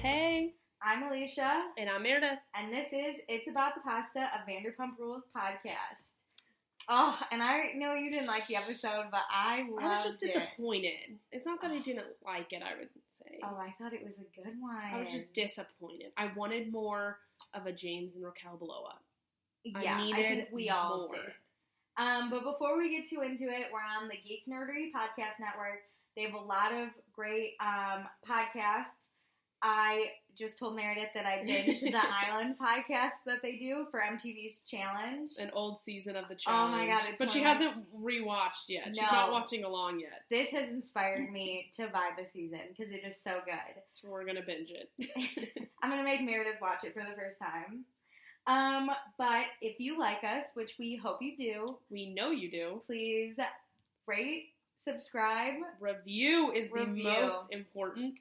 Hey, I'm Alicia. and I'm Meredith. And this is It's About the Pasta, a Vanderpump Rules podcast. Oh, and I know you didn't like the episode, but I loved it. I was just disappointed. It's not that I didn't like it, I would say. Oh, I thought it was a good one. I was just disappointed. I wanted more of a James and Raquel blow up. Yeah, I think we all did. But before we get too into it, we're on the Geek Nerdery Podcast Network. They have a lot of great podcasts. I just told Meredith that I binged the Island podcast that they do for MTV's Challenge. An old season of the Challenge. Oh my god. But she hasn't rewatched yet. She's not watching along yet. This has inspired me to buy the season because it is so good. So we're going to binge it. I'm going to make Meredith watch it for the first time. But if you like us, which we hope you do. We know you do. Please rate, subscribe. Review is the most important.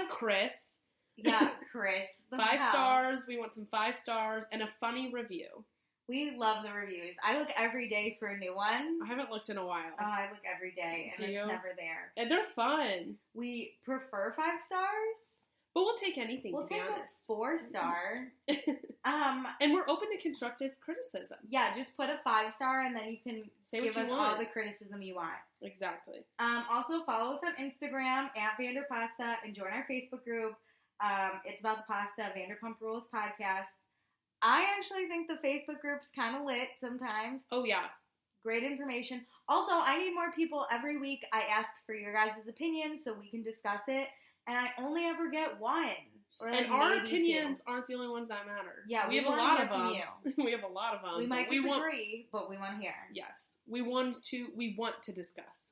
Chris. Yeah, Chris. 5 stars. We want some 5 stars and a funny review. We love the reviews. I look every day for a new one. I haven't looked in a while. Oh, I look every day, and it's never there. And they're fun. We prefer 5 stars. But we'll take anything, to be honest. We'll take a 4-star. And we're open to constructive criticism. Yeah, just put a 5-star, and then you can give us all the criticism you want. Exactly. Also, follow us on Instagram, @Vanderpasta, and join our Facebook group. It's About the Pasta, Vanderpump Rules podcast. I actually think the Facebook group's kind of lit sometimes. Oh, yeah. Great information. Also, I need more people every week. I ask for your guys' opinions so we can discuss it. And I only ever get one. And our opinions aren't the only ones that matter. Yeah, we have a lot of them. We have a lot of them. We might disagree, but we want to hear. Yes. We want to discuss.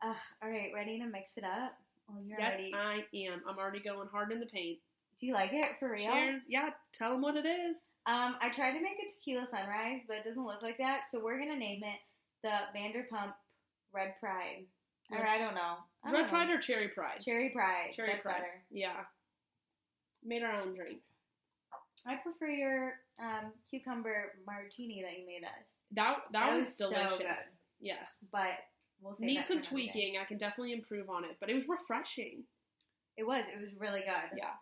All right, ready to mix it up? Oh, you're yes, ready. I am. I'm already going hard in the paint. Do you like it? For real? Cheers. Yeah, tell them what it is. I tried to make a tequila sunrise, but it doesn't look like that. So we're going to name it the Vanderpump Red Pride. Or I don't know. Red Pride or Cherry Pride? Cherry Pride. Cherry That's Pride. better. Yeah. Made our own drink. I prefer your cucumber martini that you made us. That was delicious. So good. Yes. But we'll say need some tweaking. I can definitely improve on it, but it was refreshing. It was really good. Yeah.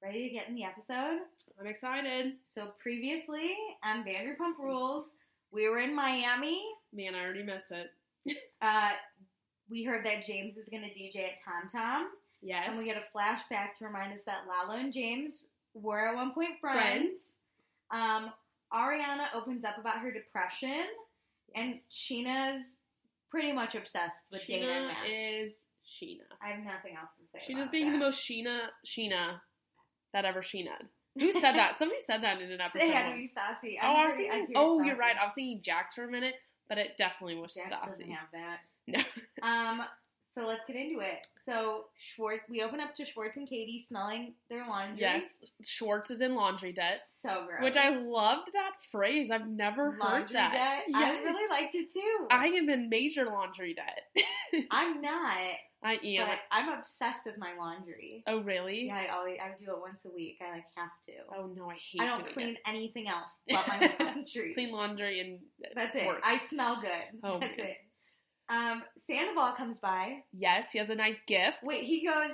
Ready to get in the episode? I'm excited. So previously on Vanderpump Rules, we were in Miami. Man, I already missed it. We heard that James is going to DJ at Tom Tom. Yes. And we get a flashback to remind us that Lala and James were at one point friends. Ariana opens up about her depression. Yes. And Scheana's pretty much obsessed with Dayna and Matt. Scheana is Scheana. I have nothing else to say Scheana's being the most Scheana that ever Scheana'd. Who said that? Somebody said that in an episode. They had to be sassy. You're right. I was thinking Jax for a minute, but it definitely was Jax sassy. Doesn't have that. No. So let's get into it. So we open up to Schwartz and Katie smelling their laundry. Yes, Schwartz is in laundry debt. So gross. Which I loved that phrase. I've never heard laundry that. Debt? Yes. I really liked it too. I am in major laundry debt. I'm not. I am. But I'm obsessed with my laundry. Oh, really? Yeah, I do it once a week. I have to. Oh no, I hate. I don't clean anything else but my laundry. Clean laundry and that's it. Works. I smell good. Oh, that's man. it. Sandoval comes by. Yes, he has a nice gift. Wait, he goes,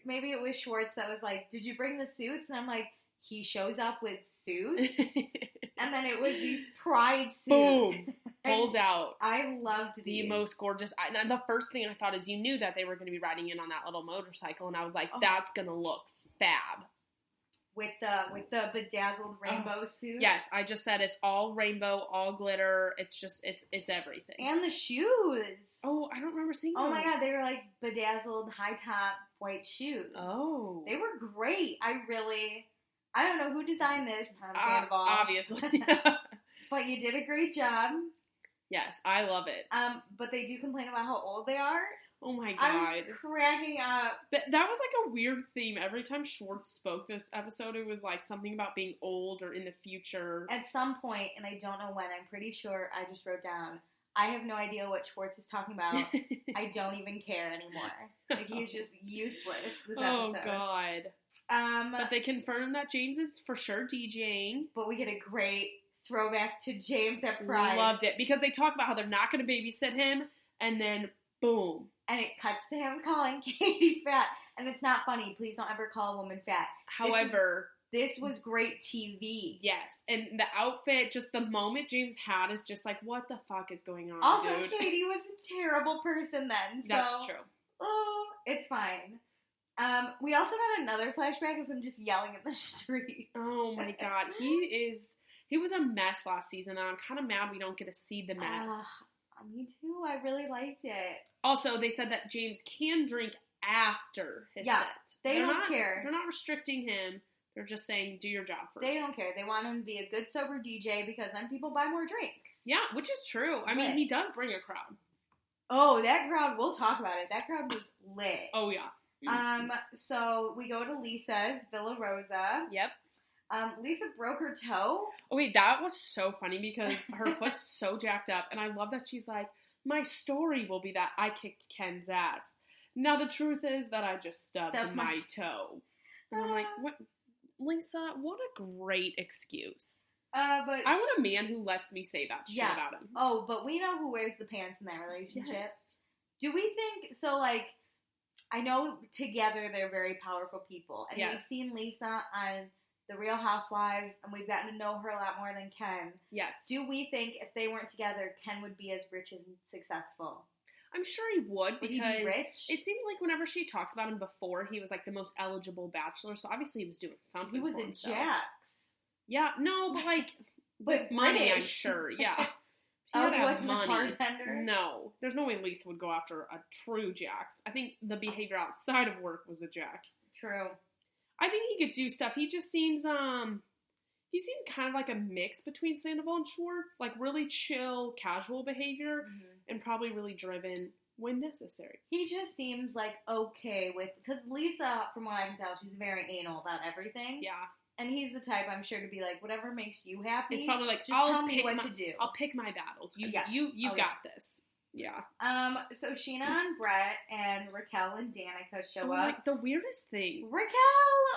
maybe it was Schwartz that was like, did you bring the suits? And I'm like, he shows up with suits? And then it was these Pride suits. Boom. Pulls out. I loved these. The most gorgeous. And the first thing I thought is you knew that they were going to be riding in on that little motorcycle. And I was like, that's going to look fab. With the bedazzled rainbow suit. Yes, I just said it's all rainbow, all glitter. It's just it's everything. And the shoes. Oh, I don't remember seeing those. Oh my god, they were like bedazzled high top white shoes. Oh, they were great. I don't know who designed this. Sandoval, obviously, but you did a great job. Yes, I love it. But they do complain about how old they are. Oh my god. I was cracking up. That was like a weird theme. Every time Schwartz spoke this episode, it was like something about being old or in the future. At some point, and I don't know when, I'm pretty sure I just wrote down, I have no idea what Schwartz is talking about. I don't even care anymore. Like, he's just useless this episode. Oh god. But they confirmed that James is for sure DJing. But we get a great throwback to James at Pride. Loved it. Because they talk about how they're not going to babysit him, and then boom. And it cuts to him calling Katie fat. And it's not funny. Please don't ever call a woman fat. However, this was great TV. Yes. And the outfit, just the moment James had is just like, what the fuck is going on, also, dude? Katie was a terrible person then. So, That's true. Oh, it's fine. We also got another flashback of him just yelling in the street. Oh my god. He was a mess last season, and I'm kind of mad we don't get to see the mess. Me too. I really liked it. Also, they said that James can drink after his set. They don't care. They're not restricting him. They're just saying, do your job first. They don't care. They want him to be a good sober DJ because then people buy more drinks. Yeah, which is true. I mean, he does bring a crowd. Oh, that crowd, we'll talk about it. That crowd was lit. Oh, yeah. So we go to Lisa's, Villa Rosa. Yep. Lisa broke her toe. Oh, wait, that was so funny because her foot's so jacked up, and I love that she's like, my story will be that I kicked Ken's ass. Now, the truth is that I just stubbed my toe. And I'm like, what? Lisa, what a great excuse. But I want a man who lets me say that shit about him. Oh, but we know who wears the pants in that relationship. Yes. Do we think, so like, I know together they're very powerful people. And we've seen Lisa on The Real Housewives, and we've gotten to know her a lot more than Ken. Yes. Do we think if they weren't together, Ken would be as rich and successful? I'm sure he would because he be rich? It seemed like whenever she talks about him before, he was like the most eligible bachelor, so obviously he was doing something. He was for in himself. Jax. Yeah, no, but like with money, I'm sure. Yeah. He wasn't a bartender? No. There's no way Lisa would go after a true Jax. I think the behavior outside of work was a Jax. True. I think he could do stuff. He just seems he seems kind of like a mix between Sandoval and Schwartz, like really chill, casual behavior, and probably really driven when necessary. He just seems like okay with, because Lisa, from what I can tell, she's very anal about everything. Yeah. And he's the type, I'm sure, to be like, whatever makes you happy. It's probably like, just tell me what to do. I'll pick my battles. You got this. Yeah. So Scheana and Brett and Raquel and Danica show up. Like the weirdest thing. Raquel!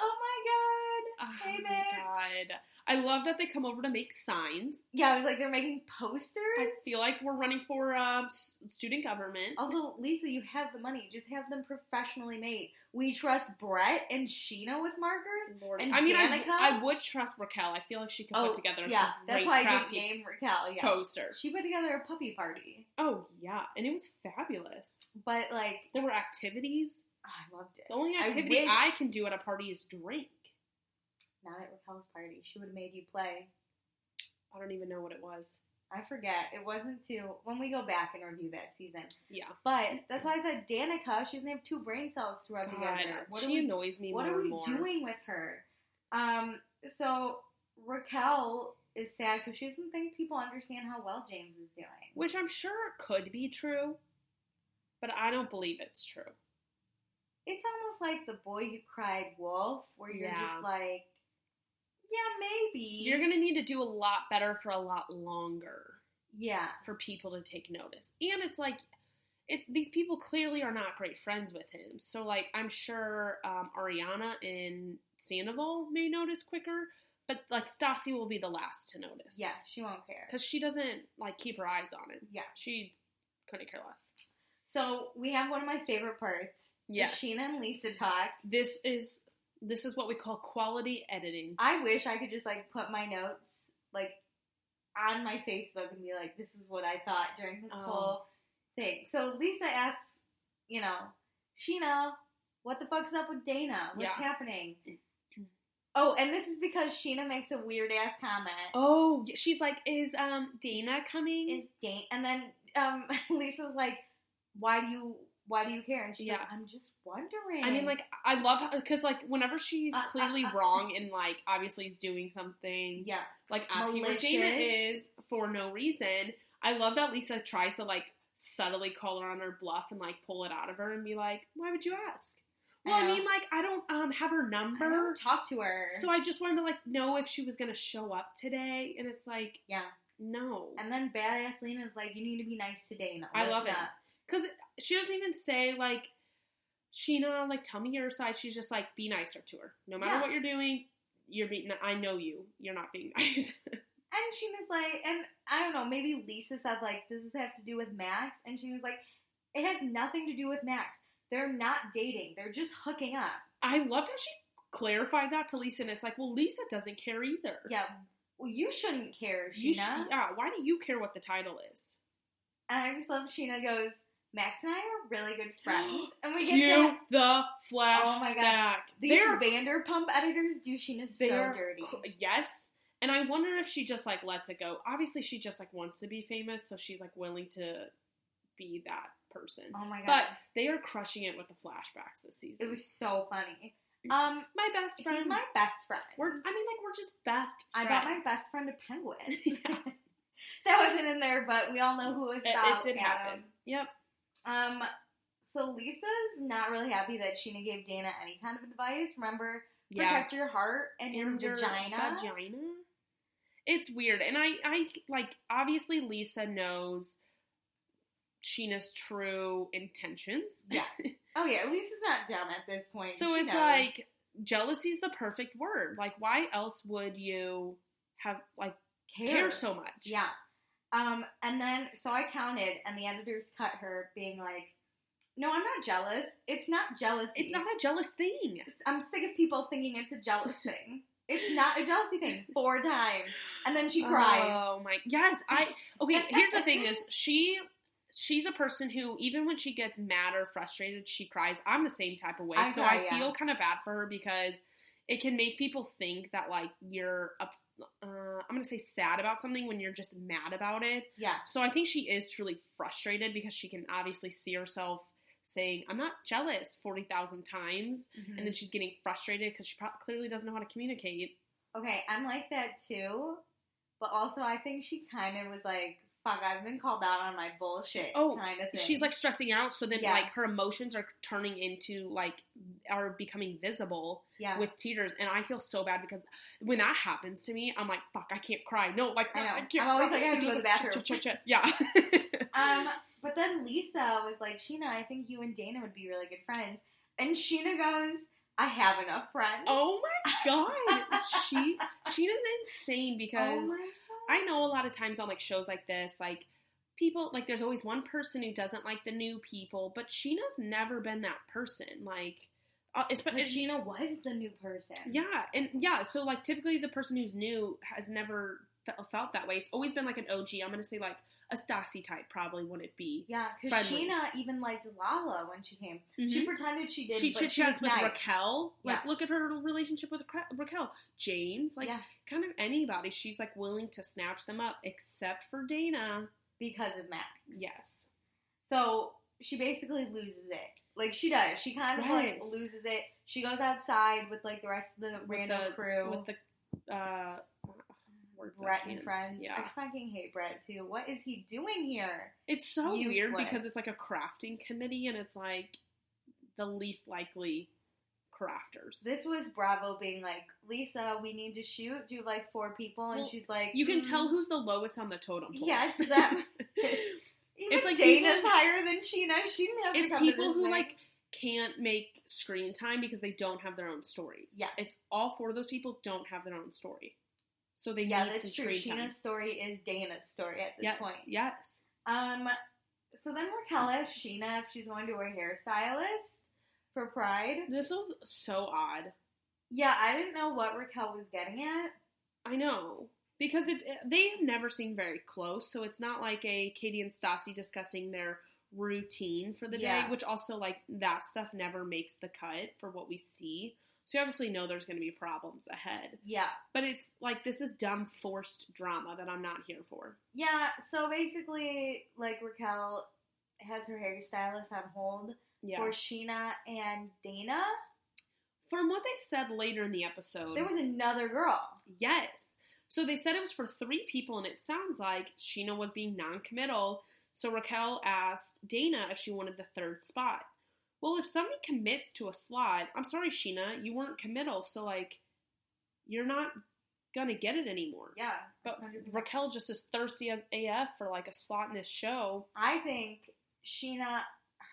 Oh my god! Hey, bitch. My god. I love that they come over to make signs. Yeah, I was like, they're making posters? I feel like we're running for student government. Although, Lisa, you have the money. Just have them professionally made. We trust Brett and Scheana with markers? Lord. And I mean, Danica? I would trust Raquel. I feel like she could put together a that's great why crafty I gave name Raquel. Yeah. poster. She put together a puppy party. Oh, yeah. And it was fabulous. But, like... There were activities. Oh, I loved it. The only activity I can do at a party is drink. Not at Raquel's party. She would have made you play. I don't even know what it was. I forget. It wasn't when we go back and review that season. Yeah. But that's why I said Danica, she doesn't have two brain cells to rub together. She annoys me more and more. What are we doing with her? So Raquel is sad because she doesn't think people understand how well James is doing. Which I'm sure could be true, but I don't believe it's true. It's almost like The Boy Who Cried Wolf, where you're just like, yeah, maybe. You're going to need to do a lot better for a lot longer. Yeah. For people to take notice. And it's like, these people clearly are not great friends with him. So, like, I'm sure Ariana and Sandoval may notice quicker. But, like, Stassi will be the last to notice. Yeah, she won't care. Because she doesn't, like, keep her eyes on him. Yeah. She couldn't care less. So, we have one of my favorite parts. Yes. Scheana and Lisa talk. This is what we call quality editing. I wish I could just, like, put my notes, like, on my Facebook and be like, this is what I thought during this whole thing. So Lisa asks, Scheana, what the fuck's up with Dayna? What's happening? Oh, and this is because Scheana makes a weird-ass comment. Oh, she's like, is Dayna coming? And then Lisa's like, why do you care? And she's like, I'm just wondering. I mean, like, I love how, because, like, whenever she's clearly wrong and, like, obviously is doing something, like, asking where Dayna is for no reason, I love that Lisa tries to, like, subtly call her on her bluff and, like, pull it out of her and be like, why would you ask? Well, I mean, like, I don't have her number. I don't talk to her. So I just wanted to, like, know if she was going to show up today. And it's like, no. And then badass Lena's like, you need to be nice to Dayna. I love it. Because she doesn't even say, like, Scheana, like, tell me your side. She's just like, be nicer to her. No matter what you're doing, I know you. You're not being nice. And Scheana's like, and I don't know, maybe Lisa said, like, does this have to do with Max? And Scheana's like, it has nothing to do with Max. they're not dating. They're just hooking up. I loved how she clarified that to Lisa, and it's like, well, Lisa doesn't care either. Yeah, well, you shouldn't care, Scheana. Why do you care what the title is? And I just love Scheana goes, Max and I are really good friends. And we get to the flashback. Oh my god. These Vanderpump editors do Scheana so dirty. Yes. And I wonder if she just, like, lets it go. Obviously, she just, like, wants to be famous, so she's, like, willing to be that person. Oh my god. But they are crushing it with the flashbacks this season. It was so funny. My best friend. He's my best friend. We're just best friends. I got my best friend a penguin. Yeah. That wasn't in there, but we all know who it was about. It did happen. Yep. So Lisa's not really happy that Scheana gave Dayna any kind of advice. Remember, protect your heart and your vagina. It's weird. And I like, obviously Lisa knows Scheana's true intentions. Yeah. Oh yeah, Lisa's not dumb at this point. So she it's knows. like, jealousy's the perfect word. Like, why else would you have, like, care so much? Yeah. And then, so I counted, and the editors cut her being like, no, I'm not jealous. It's not jealousy. It's not a jealous thing. I'm sick of people thinking it's a jealous thing. It's not a jealousy thing. 4 times. And then she cries. Oh my, yes. Okay, here's the thing is, she's a person who, even when she gets mad or frustrated, she cries. I'm the same type of way. I feel kind of bad for her because it can make people think that, like, you're I'm going to say sad about something when you're just mad about it. Yeah. So I think she is truly frustrated because she can obviously see herself saying, I'm not jealous 40,000 times. Mm-hmm. And then she's getting frustrated because she clearly doesn't know how to communicate. Okay, I'm like that too. But also I think she kind of was like, fuck, I've been called out on my bullshit kind of thing. She's, like, stressing out, so then, like, her emotions are turning into, like, are becoming visible with tears, and I feel so bad because when that happens to me, I'm like, fuck, I can't cry. No, like, I can't I'm always like, I have to go to the bathroom. Yeah. But then Lisa was like, Scheana, I think you and Dayna would be really good friends. And Scheana goes, I have enough friends. Oh my god. Scheana's insane because I know a lot of times on, like, shows like this, like, people, like, there's always one person who doesn't like the new people, but Scheana's never been that person. Like, Scheana was the new person. Yeah, so, like, typically the person who's new has never felt that way. It's always been, like, an OG. I'm going to say, like, a Stassi type probably wouldn't be. Yeah, because Scheana even liked Lala when she came. Mm-hmm. She pretended she did. She chit-chats with Raquel. Like, look at her relationship with Raquel. James, like, kind of anybody. She's, like, willing to snatch them up, except for Dayna. Because of Max. Yes. So, she basically loses it. Like, she does. She kind of, like, loses it. She goes outside with, like, the rest of the random crew. With the, Brett and friends. Yeah. I fucking hate Brett, too. What is he doing here? It's so weird because it's like a crafting committee and it's like the least likely crafters. This was Bravo being like, Lisa, we need to shoot. Do like 4 people. And she's like... You can tell who's the lowest on the totem pole. Yeah, it's them. It's like Dayna's higher than Scheana. She didn't have to come to this people who, thing. Like, can't make screen time because they don't have their own stories. Yeah. It's all 4 of those people don't have their own story. So they need some screen time. Scheana's story is Dayna's story at this point. Yes. So then Raquel asked Scheana if she's going to a hairstylist for Pride. This was so odd. Yeah, I didn't know what Raquel was getting at. I know. Because they have never seemed very close, so it's not like a Katie and Stassi discussing their routine for the day, which also, like, that stuff never makes the cut for what we see. So you obviously know there's going to be problems ahead. Yeah. But it's, like, this is dumb, forced drama that I'm not here for. Yeah, so basically, like, Raquel has her hairstylist on hold for Scheana and Dayna. From what they said later in the episode... There was another girl. Yes. So they said it was for 3 people, and it sounds like Scheana was being non-committal. So Raquel asked Dayna if she wanted the 3rd spot. Well, if somebody commits to a slot, I'm sorry, Scheana, you weren't committal, so, like, you're not gonna get it anymore. Yeah. But 100%. Raquel just is thirsty as AF for, like, a slot in this show. I think Scheana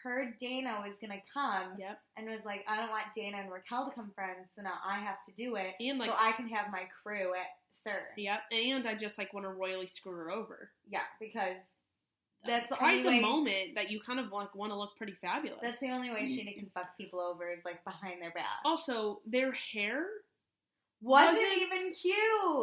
heard Dayna was gonna come and was like, I don't want Dayna and Raquel to come friends, so now I have to do it, and, like, so I can have my crew at Sir. Yep, and I just, like, want to royally screw her over. Yeah, because... That's the Pride's only way, a moment that you kind of like want to look pretty fabulous. That's the only way Scheana can fuck people over is like behind their back. Also, their hair wasn't even cute.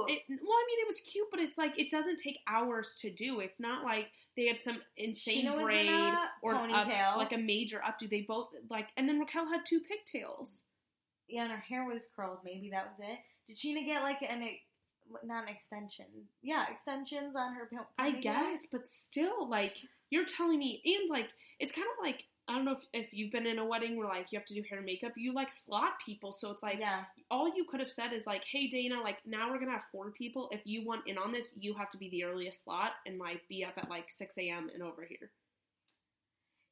It was cute, but it's like it doesn't take hours to do. It's not like they had some insane Scheana braid was in a or ponytail. like a major updo. They both like, and then Raquel had 2 pigtails. Yeah, and her hair was curled. Maybe that was it. Did Scheana get like not an extension? Yeah, extensions on her ponytail. I guess, but still, like you're telling me, and like it's kind of like. I don't know if you've been in a wedding where, like, you have to do hair and makeup. You, like, slot people. So it's like, all you could have said is, like, hey, Dayna, like, now we're going to have 4 people. If you want in on this, you have to be the earliest slot and, like, be up at, like, 6 a.m. and over here.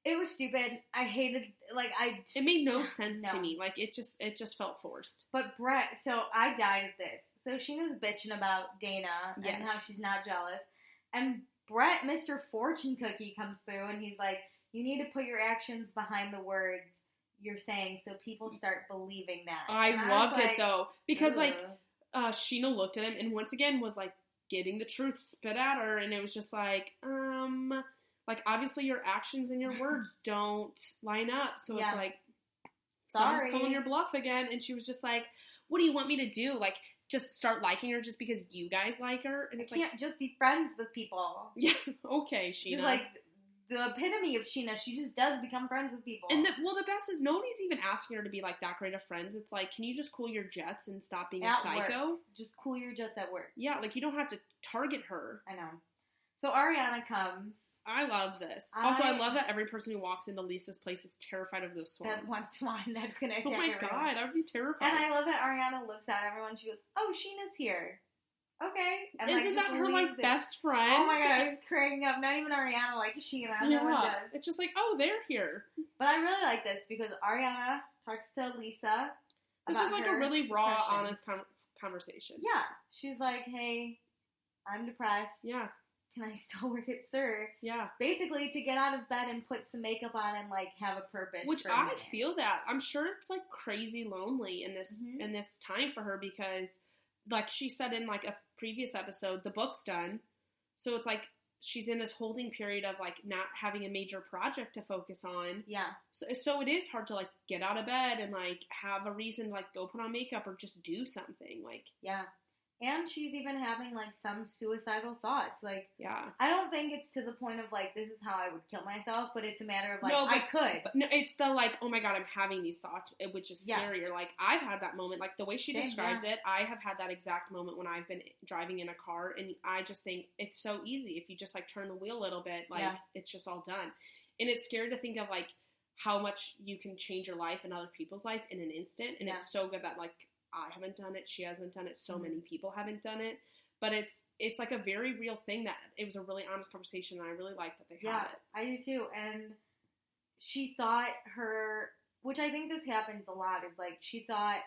It was stupid. I hated, like, it made no sense to me. Like, it just felt forced. But Brett, so I died at this. So Scheana's bitching about Dayna and how she's not jealous. And Brett, Mr. Fortune Cookie, comes through and he's like, you need to put your actions behind the words you're saying so people start believing that. I loved it, though. Because, like, Scheana looked at him and once again was, like, getting the truth spit at her. And it was just like, obviously your actions and your words don't line up. So it's like, someone's calling your bluff again. And she was just like, what do you want me to do? Like, just start liking her just because you guys like her? And it's can't just be friends with people. Yeah, okay, Scheana. She's like the epitome of Scheana. She just does become friends with people. And the best is nobody's even asking her to be like that great of friends. It's like, can you just cool your jets and stop being a psycho? Work. Just cool your jets at work. Yeah, like you don't have to target her. I know. So Ariana comes. I love this. Also, I love that every person who walks into Lisa's place is terrified of those swans. That one swan that's going to attack everyone. Oh my God, I would be terrified. And I love that Ariana looks at everyone. She goes, oh, Scheana's here. Okay. And isn't that her, like, best friend? Oh my God, I was cracking up. Not even Ariana like Scheana. No one does. It's just like, oh, they're here. But I really like this because Ariana talks to Lisa This was like a really raw, honest conversation. Yeah. She's like, hey, I'm depressed. Yeah. Can I still work at SIR? Yeah. Basically, to get out of bed and put some makeup on and, like, have a purpose. Which I feel that. I'm sure it's, like, crazy lonely in this in this time for her because, like she said in, like, a previous episode, the book's done. So it's, like, she's in this holding period of, like, not having a major project to focus on. Yeah. So it is hard to, like, get out of bed and, like, have a reason to, like, go put on makeup or just do something. Like, yeah. And she's even having, like, some suicidal thoughts. Like, yeah. I don't think it's to the point of, like, this is how I would kill myself, but it's a matter of, like, I could. No, it's the, like, oh my God, I'm having these thoughts, which is scarier. Like, I've had that moment. Like, the way she described it, I have had that exact moment when I've been driving in a car, and I just think it's so easy. If you just, like, turn the wheel a little bit, like, it's just all done. And it's scary to think of, like, how much you can change your life and other people's life in an instant. And it's so good that, like, I haven't done it. She hasn't done it. So many people haven't done it. But it's like a very real thing that it was a really honest conversation, and I really like that they had it. I do too. And she thought which I think this happens a lot, is like she thought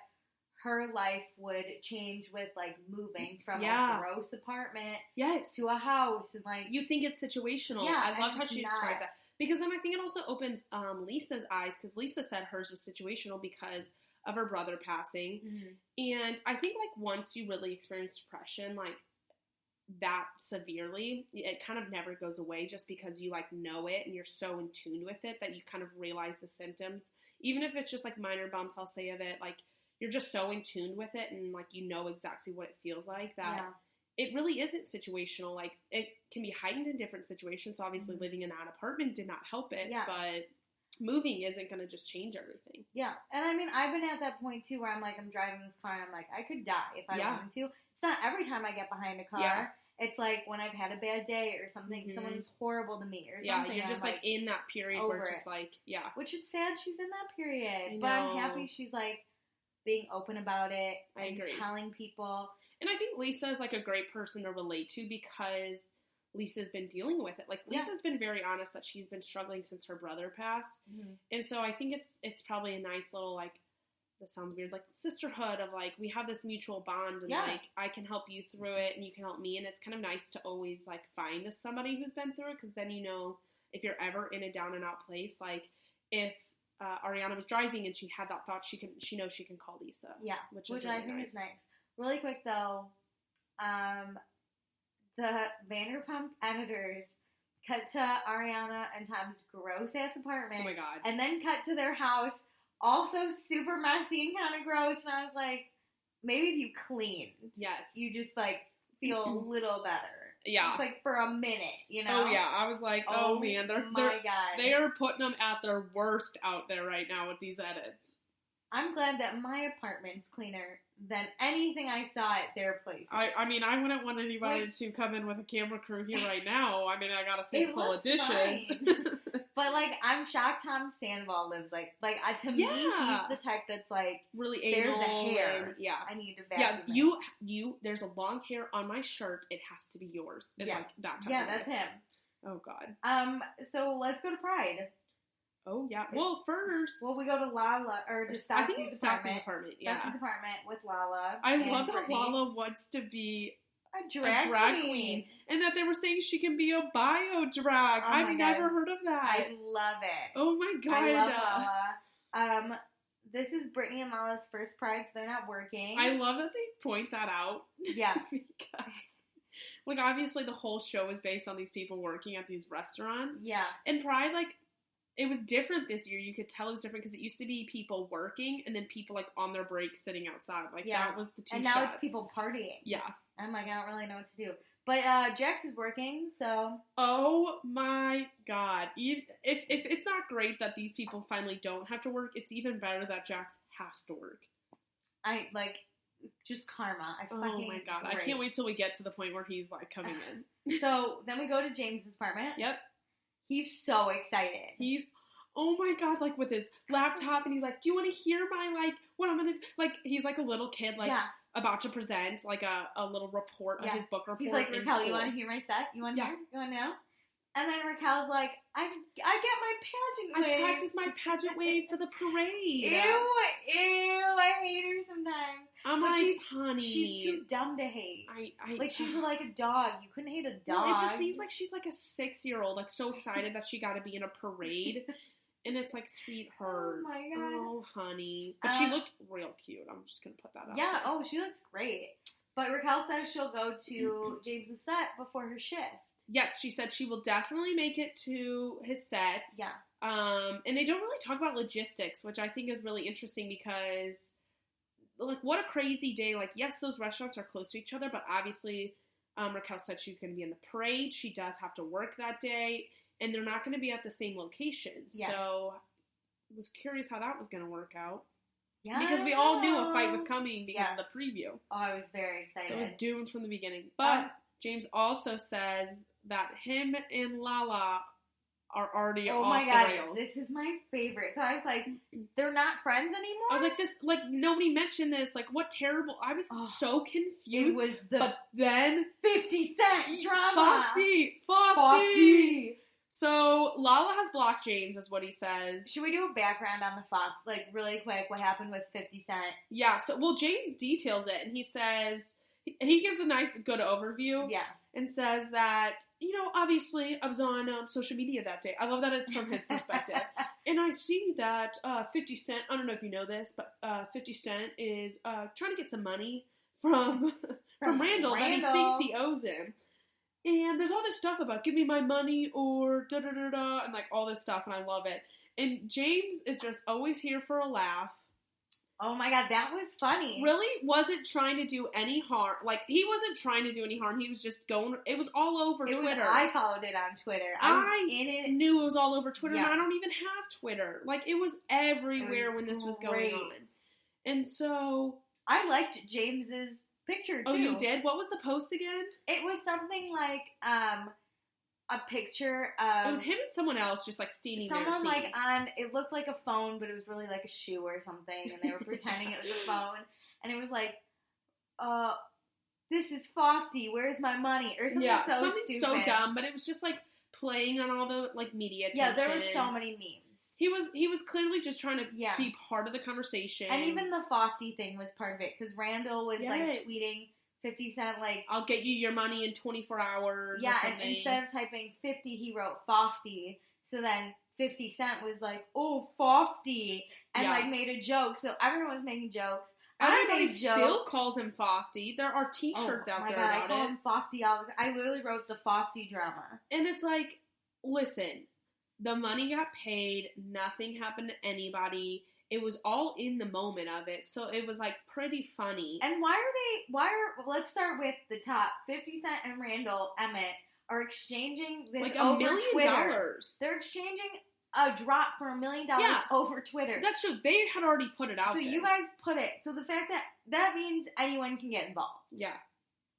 her life would change with like moving from a gross apartment to a house, and like you think it's situational. Yeah, I loved how she described that because then I think it also opens Lisa's eyes because Lisa said hers was situational because of her brother passing. And I think, like, once you really experience depression, like, that severely, it kind of never goes away just because you, like, know it and you're so in tune with it that you kind of realize the symptoms. Even if it's just, like, minor bumps, I'll say, of it, like, you're just so in tune with it and, like, you know exactly what it feels like that it really isn't situational. Like, it can be heightened in different situations. Obviously, living in that apartment did not help it, but moving isn't going to just change everything. Yeah. And I mean, I've been at that point too where I'm like, I'm driving this car and I'm like, I could die if I wanted to. It's not every time I get behind a car. Yeah. It's like when I've had a bad day or something, someone's horrible to me or something. Yeah, you're just like in that period where it's just like, Which is sad she's in that period. But I'm happy she's like being open about it and telling people. And I think Lisa is like a great person to relate to because Lisa's been dealing with it. Like, Lisa's been very honest that she's been struggling since her brother passed. And so I think it's probably a nice little, like, this sounds weird, like, sisterhood of, like, we have this mutual bond and, like, I can help you through it and you can help me. And it's kind of nice to always, like, find somebody who's been through it because then you know if you're ever in a down and out place, like, if Ariana was driving and she had that thought, she knows she can call Lisa. Yeah, which really I think is nice. Really quick, though, the Vanderpump editors cut to Ariana and Tom's gross-ass apartment. Oh my God. And then cut to their house, also super messy and kind of gross. And I was like, maybe if you clean. Yes. You just, like, feel a little better. Yeah. It's like for a minute, you know? Oh, yeah. I was like, oh man. God. They are putting them at their worst out there right now with these edits. I'm glad that my apartment's cleaner than anything I saw at their place. I mean, I wouldn't want anybody to come in with a camera crew here right now. I mean, I got a sink full of dishes. But, like, I'm shocked Tom Sandoval lives to me, he's the type that's, like, really there's anal a hair. Yeah. I need to vacuum Yeah, there's a long hair on my shirt. It has to be yours. It's like that type of that's him. Oh, God. So let's go to Pride. Oh, yeah. Well, first. Well, we go to Lala, or just I think it's Staxi's apartment. Yeah. Staxi's apartment with Lala. I love that Lala wants to be a drag queen. And that they were saying she can be a bio drag. I've never heard of that. I love it. Oh my God. I love Lala. This is Brittany and Lala's first Pride, so they're not working. I love that they point that out. Yeah. Because, like, obviously the whole show is based on these people working at these restaurants. Yeah. And Pride, like, it was different this year. You could tell it was different because it used to be people working and then people, like, on their breaks sitting outside. Like, that was the two shots. And now it's people partying. Yeah. I'm like, I don't really know what to do. But Jax is working, so... Oh, my God. If it's not great that these people finally don't have to work, it's even better that Jax has to work. Just karma. Oh, my God. Great. I can't wait till we get to the point where he's, like, coming in. So, then we go to James's apartment. Yep. He's so excited. Oh my God, like with his laptop, and he's like, do you want to hear my, like, what I'm going to, like, he's like a little kid, like, about to present, like, a little report of his book report. He's like, Raquel, you want to hear my set? You want to hear? You want to know? And then Raquel's like, I get my pageant wave. I practice my pageant wave for the parade. Ew, I hate her sometimes. I'm like, honey. She's too dumb to hate. She's like a dog. You couldn't hate a dog. Well, it just seems like she's like a 6-year-old, like so excited that she got to be in a parade. And it's like, sweet her. Oh, my God. Oh, honey. But she looked real cute. I'm just going to put that out Yeah, there. she looks great. But Raquel says she'll go to James' set before her shift. Yes, she said she will definitely make it to his set. Yeah. And they don't really talk about logistics, which I think is really interesting because, like, what a crazy day. Like, yes, those restaurants are close to each other, but obviously Raquel said she was going to be in the parade. She does have to work that day, and they're not going to be at the same location. Yeah. So I was curious how that was going to work out. Yeah. Because we all knew a fight was coming because of the preview. Oh, I was very excited. So it was doomed from the beginning. But James also says that him and Lala are already off the rails. Oh my God, this is my favorite. So I was like, they're not friends anymore? I was like, nobody mentioned this. Like, what terrible. I was so confused. It was but then 50 Cent drama. Fofty. So, Lala has blocked James, is what he says. Should we do a background on the Fox, like, really quick, what happened with 50 Cent? Yeah, so, well, James details it, and he says, he gives a nice, good overview. Yeah. And says that, obviously, I was on social media that day. I love that it's from his perspective. And I see that 50 Cent, I don't know if you know this, but 50 Cent is trying to get some money from Randall that he thinks he owes him. And there's all this stuff about give me my money or da-da-da-da, and like all this stuff, and I love it. And James is just always here for a laugh. Oh my God, that was funny. Really wasn't trying to do any harm. Like, he wasn't trying to do any harm. He was just going, it was all over Twitter. I followed it on Twitter. I knew it was all over Twitter, and I don't even have Twitter. Like, it was everywhere when this was going on. And so... I liked James's picture, too. Oh, you did? What was the post again? It was something like, a picture of... It was him and someone else just, like, standing there. Someone, like, on... It looked like a phone, but it was really like a shoe or something, and they were pretending it was a phone. And it was like, this is Fofty, where's my money? Or something something stupid. So dumb, but it was just, like, playing on all the, like, media attention. Yeah, there were so many memes. He was clearly just trying to be part of the conversation. And even the Fofty thing was part of it, because Randall was, like, tweeting 50 Cent, like... I'll get you your money in 24 hours or something. And instead of typing 50, he wrote Fofty. So then 50 Cent was like, oh, Fofty, and, like, made a joke. So everyone was making jokes. Everybody still calls him Fofty. There are t-shirts out there about it. I call him Fofty all the time. I literally wrote the Fofty drama. And it's like, listen, the money got paid. Nothing happened to anybody. It was all in the moment of it, so it was, like, pretty funny. And let's start with the top. 50 Cent and Randall Emmett are exchanging this like over $1 million. Twitter. They're exchanging a drop for $1 million over Twitter. That's true. They had already put it out so there. You guys put it. So the fact that means anyone can get involved. Yeah.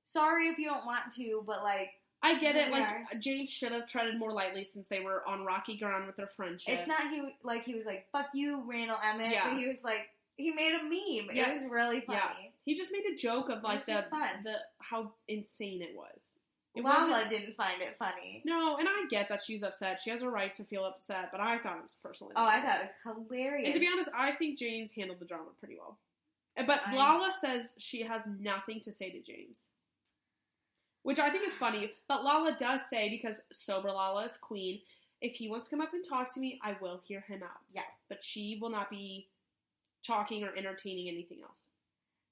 Sorry if you don't want to, but, like... I get it. Like, James should have treaded more lightly since they were on rocky ground with their friendship. It's not he was like, fuck you, Randall Emmett. Yeah. But he was like, he made a meme. Yes. It was really funny. Yeah. He just made a joke of, like, the how insane it was. Lala didn't find it funny. No, and I get that she's upset. She has a right to feel upset, but I thought it was personally I thought it was hilarious. And to be honest, I think James handled the drama pretty well. But Lala says she has nothing to say to James. Which I think is funny, but Lala does say, because sober Lala is queen, if he wants to come up and talk to me, I will hear him out. Yeah. But she will not be talking or entertaining anything else.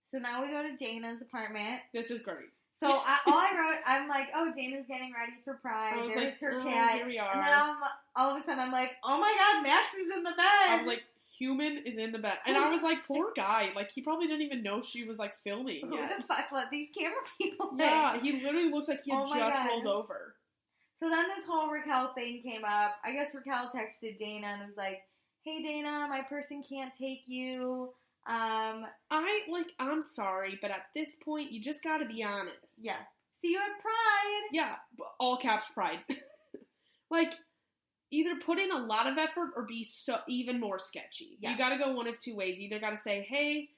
So now we go to Dayna's apartment. This is great. So all I wrote, I'm like, oh, Dayna's getting ready for Pride. There's like, her cat. Here we are. And then all of a sudden I'm like, oh my God, Max is in the bed. I was like, human is in the bed. And I was like, poor guy. Like, he probably didn't even know she was, like, filming Who yet. the fuck let these camera people in? Yeah, he literally looked like he had just rolled over. So then this whole Raquel thing came up. I guess Raquel texted Dayna and was like, hey, Dayna, my person can't take you. I'm sorry, but at this point, you just gotta be honest. Yeah. See you at Pride. Yeah, all caps Pride. Like, either put in a lot of effort or be even more sketchy. Yeah. You gotta go one of two ways. You either gotta say, hey,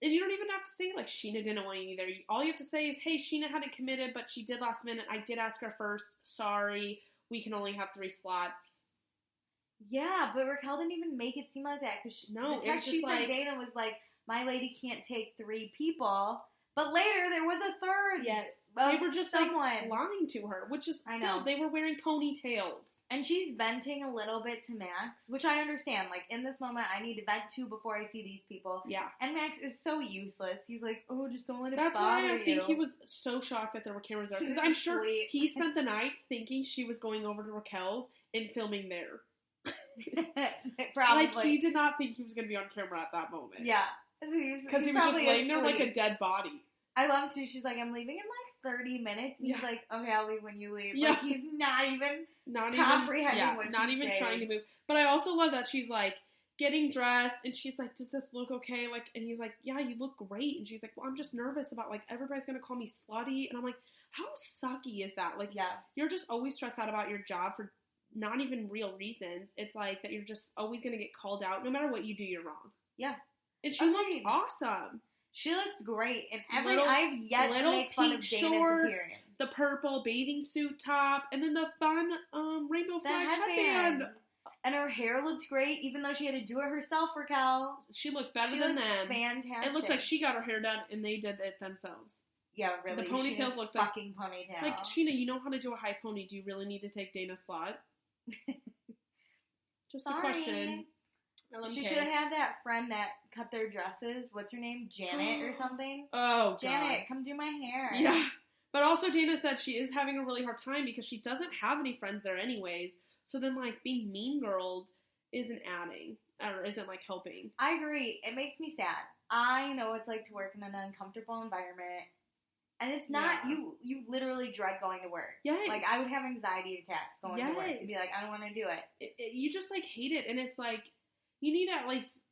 and you don't even have to say, like, Scheana didn't want you either. All you have to say is, hey, Scheana hadn't committed, but she did last minute. I did ask her first. Sorry. We can only have 3 slots. Yeah, but Raquel didn't even make it seem like that. Cause the text she sent Dayna was like, my lady can't take 3 people. But later, there was a third. Yes. They were just, like, lying to her, which is still, they were wearing ponytails. And she's venting a little bit to Max, which I understand. Like, in this moment, I need to vent too before I see these people. Yeah. And Max is so useless. He's like, oh, just don't let it bother you. That's why I think he was so shocked that there were cameras there. Because I'm sure he spent the night thinking she was going over to Raquel's and filming there. Probably. Like, he did not think he was going to be on camera at that moment. Yeah. Because he was just laying there like a dead body. I love too. She's like, I'm leaving in like 30 minutes. And he's like, okay, I'll leave when you leave. Yeah. Like, he's not even comprehending what she's not even saying. trying to move. But I also love that she's like getting dressed and she's like, does this look okay? Like, and he's like, yeah, you look great. And she's like, well, I'm just nervous about like everybody's going to call me slutty. And I'm like, how sucky is that? Like, you're just always stressed out about your job for not even real reasons. It's like that you're just always going to get called out. No matter what you do, you're wrong. Yeah. And she looked awesome. She looks great. And I've yet to make fun of Dayna's appearance. The purple bathing suit top, and then the fun rainbow flag headband. And her hair looked great, even though she had to do it herself, Raquel. She looked better than them. Fantastic. It looked like she got her hair done, and they did it themselves. Yeah, really. The ponytails looked fucking ponytail. Like, Scheana, you know how to do a high pony. Do you really need to take Dayna's slot? Just a question. She should have had that friend that cut their dresses. What's her name? Janet or something? Oh, Janet, God. come do my hair. Yeah. But also Dayna said she is having a really hard time because she doesn't have any friends there anyways. So then, like, being mean-girled isn't adding or isn't, like, helping. I agree. It makes me sad. I know it's like to work in an uncomfortable environment. And it's not, you literally dread going to work. Yes. Like, I would have anxiety attacks going to work. And be like, I don't want to do it. You just, like, hate it. And it's like, you need to at least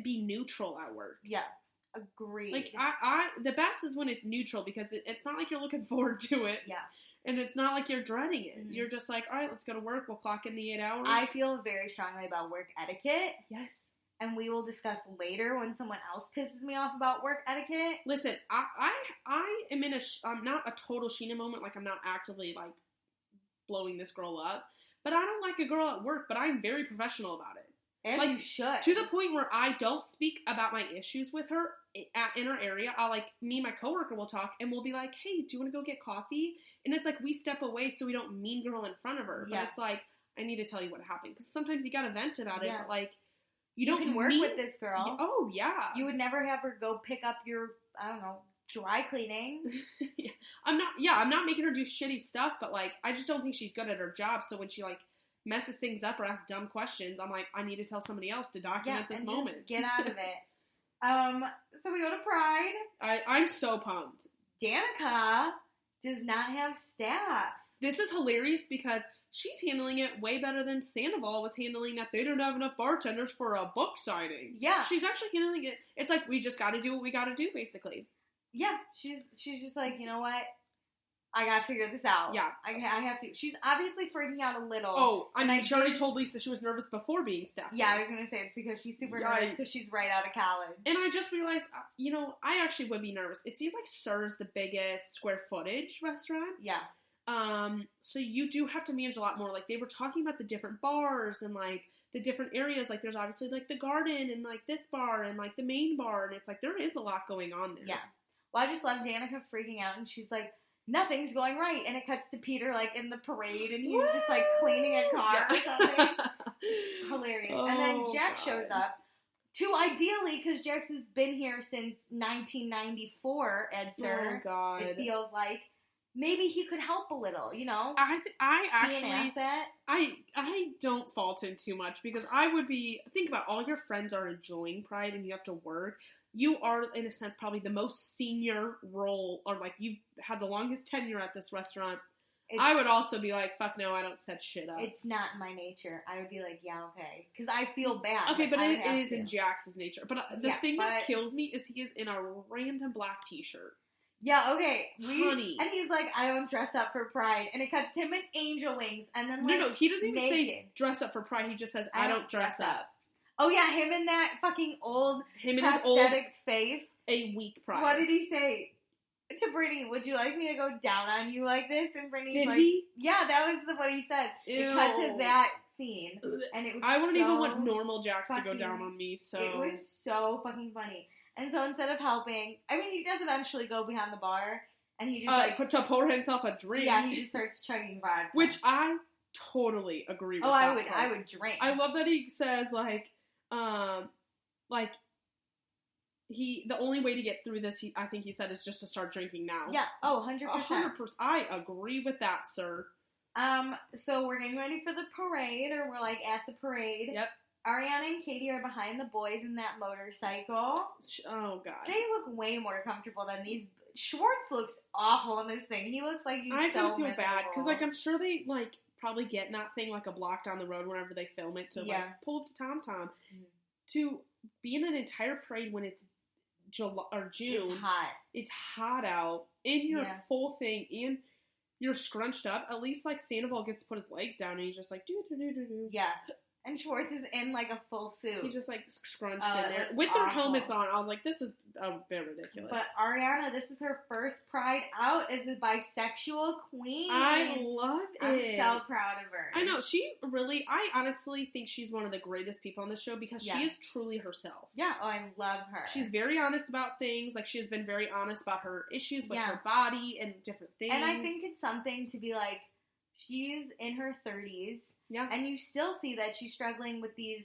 be neutral at work. Yeah. Agreed. Like, the best is when it's neutral because it's not like you're looking forward to it. Yeah. And it's not like you're dreading it. Mm-hmm. You're just like, all right, let's go to work. We'll clock in the 8 hours. I feel very strongly about work etiquette. Yes. And we will discuss later when someone else pisses me off about work etiquette. Listen, I am in I'm not a total Scheana moment. Like, I'm not actively, like, blowing this girl up. But I don't like a girl at work, but I'm very professional about it. And like, you should. To the point where I don't speak about my issues with her in her area. I'll, like, me and my coworker will talk, and we'll be like, hey, do you want to go get coffee? And it's like we step away so we don't mean girl in front of her. Yeah. But it's like, I need to tell you what happened. Because sometimes you got to vent about it, but, like, you don't can work with this girl. Oh, yeah. You would never have her go pick up your, I don't know, dry cleaning. Yeah. I'm not making her do shitty stuff, but, like, I just don't think she's good at her job, so when she, like, messes things up or asks dumb questions, I'm like, I need to tell somebody else to document this moment. Just get out of it. So we go to Pride. I'm so pumped. Danica does not have staff. This is hilarious because she's handling it way better than Sandoval was handling that they don't have enough bartenders for a book signing. Yeah. She's actually handling it. It's like, we just got to do what we got to do, basically. Yeah. She's just like, you know what? I gotta figure this out. Yeah. I have to. She's obviously freaking out a little. Oh, I mean, she already told Lisa she was nervous before being staff. Yeah, I was gonna say it's because she's super nervous because she's right out of college. And I just realized, I actually would be nervous. It seems like Sir's the biggest square footage restaurant. Yeah. So you do have to manage a lot more. Like, they were talking about the different bars and, like, the different areas. Like, there's obviously, like, the garden and, like, this bar and, like, the main bar. And it's like, there is a lot going on there. Yeah. Well, I just love Danica freaking out, and she's like, nothing's going right. And it cuts to Peter, like, in the parade, and he's just, like, cleaning a car or something. Hilarious. Oh, and then Jax shows up to, ideally, because Jax has been here since 1994, Ed Sir. Oh, God. It feels like. Maybe he could help a little, I actually, be an asset. I don't fault him too much because I would be, think about all your friends are enjoying Pride and you have to work. You are, in a sense, probably the most senior role, or, like, you've had the longest tenure at this restaurant. I would also be like, fuck no, I don't set shit up. It's not my nature. I would be like, yeah, okay. Because I feel bad. Okay, but it is in Jax's nature. But the thing that kills me is he is in a random black t-shirt. Yeah, okay. Honey. And he's like, I don't dress up for Pride. And it cuts him in angel wings. And then, like, No, he doesn't even naked. say dress up for Pride. He just says, I don't dress up. Oh, yeah, him in that fucking old prosthetics face. A weak Pride. What did he say to Brittany? Would you like me to go down on you like this? And Brittany's did like, he? Yeah, that was what he said. Ew. It cut to that scene. And it was I wouldn't even want normal Jax to go down on me, so. It was so fucking funny. And so instead of helping, I mean, he does eventually go behind the bar. And he just, to pour himself a drink. Yeah, he just starts chugging vodka. Which I totally agree with. I would drink. I love that he says, the only way to get through this, I think he said, is just to start drinking now. Yeah, 100%. 100%. I agree with that, sir. So we're getting ready for the parade, or we're, like, at the parade. Yep. Ariana and Katie are behind the boys in that motorcycle. Oh, God. They look way more comfortable than these. Schwartz looks awful in this thing. He looks like he's so miserable. I feel bad, because, like, I'm sure they, like, probably get in that thing, like, a block down the road whenever they film it to, like, pull up to Tom. Mm-hmm. To be in an entire parade when it's July or June. It's hot. It's hot out. In your full thing, and you're scrunched up. At least, like, Sandoval gets to put his legs down, and he's just like, do-do-do-do-do. Yeah. And Schwartz is in, like, a full suit. He's just, like, scrunched in there. With their helmets on, I was like, this is a bit ridiculous. But Ariana, this is her first Pride out as a bisexual queen. I love it. I'm so proud of her. I know. I honestly think she's one of the greatest people on the show because she is truly herself. Yeah. Oh, I love her. She's very honest about things. Like, she has been very honest about her issues with her body and different things. And I think it's something to be like, she's in her 30s. Yeah. And you still see that she's struggling with these,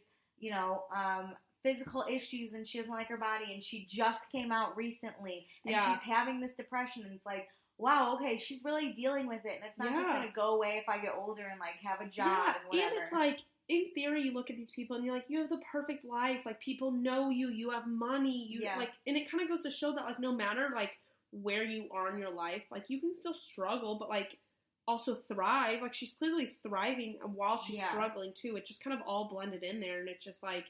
physical issues, and she doesn't like her body, and she just came out recently, and she's having this depression, and it's like, wow, okay, she's really dealing with it, and it's not just going to go away if I get older and, like, have a job and whatever. And it's like, in theory, you look at these people, and you're like, you have the perfect life, like, people know you, you have money, like, and it kind of goes to show that, like, no matter, like, where you are in your life, like, you can still struggle, but, like, also thrive. Like, she's clearly thriving while she's struggling too. It just kind of all blended in there, and it's just like,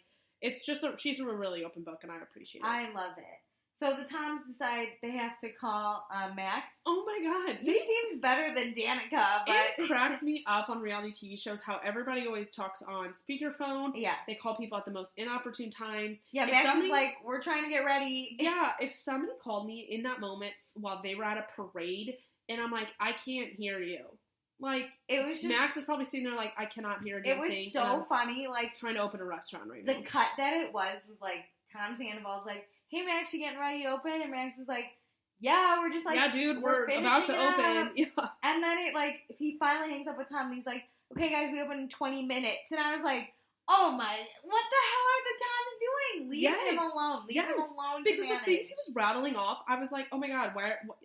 she's a really open book, and I appreciate it. I love it. So the Toms decide they have to call Max. Oh my God. He seems better than Danica, but it cracks me up on reality TV shows how everybody always talks on speakerphone. Yeah. They call people at the most inopportune times. Yeah, Max is like, we're trying to get ready. Yeah, if somebody called me in that moment while they were at a parade, and I'm like, I can't hear you. Like, it was just, Max is probably sitting there like, I cannot hear you. It was so funny, like, trying to open a restaurant right now. The cut that it was like, Tom Sandoval's like, hey Max, you getting ready to open? And Max is like, yeah, we're just like, yeah, dude, we're about to open. Yeah. And then he finally hangs up with Tom, and he's like, okay guys, we open in 20 minutes. And I was like, oh my, what the hell are the Toms doing? fine. Leave him alone. Leave him alone. Because the things he was rattling off, I was like, oh my god,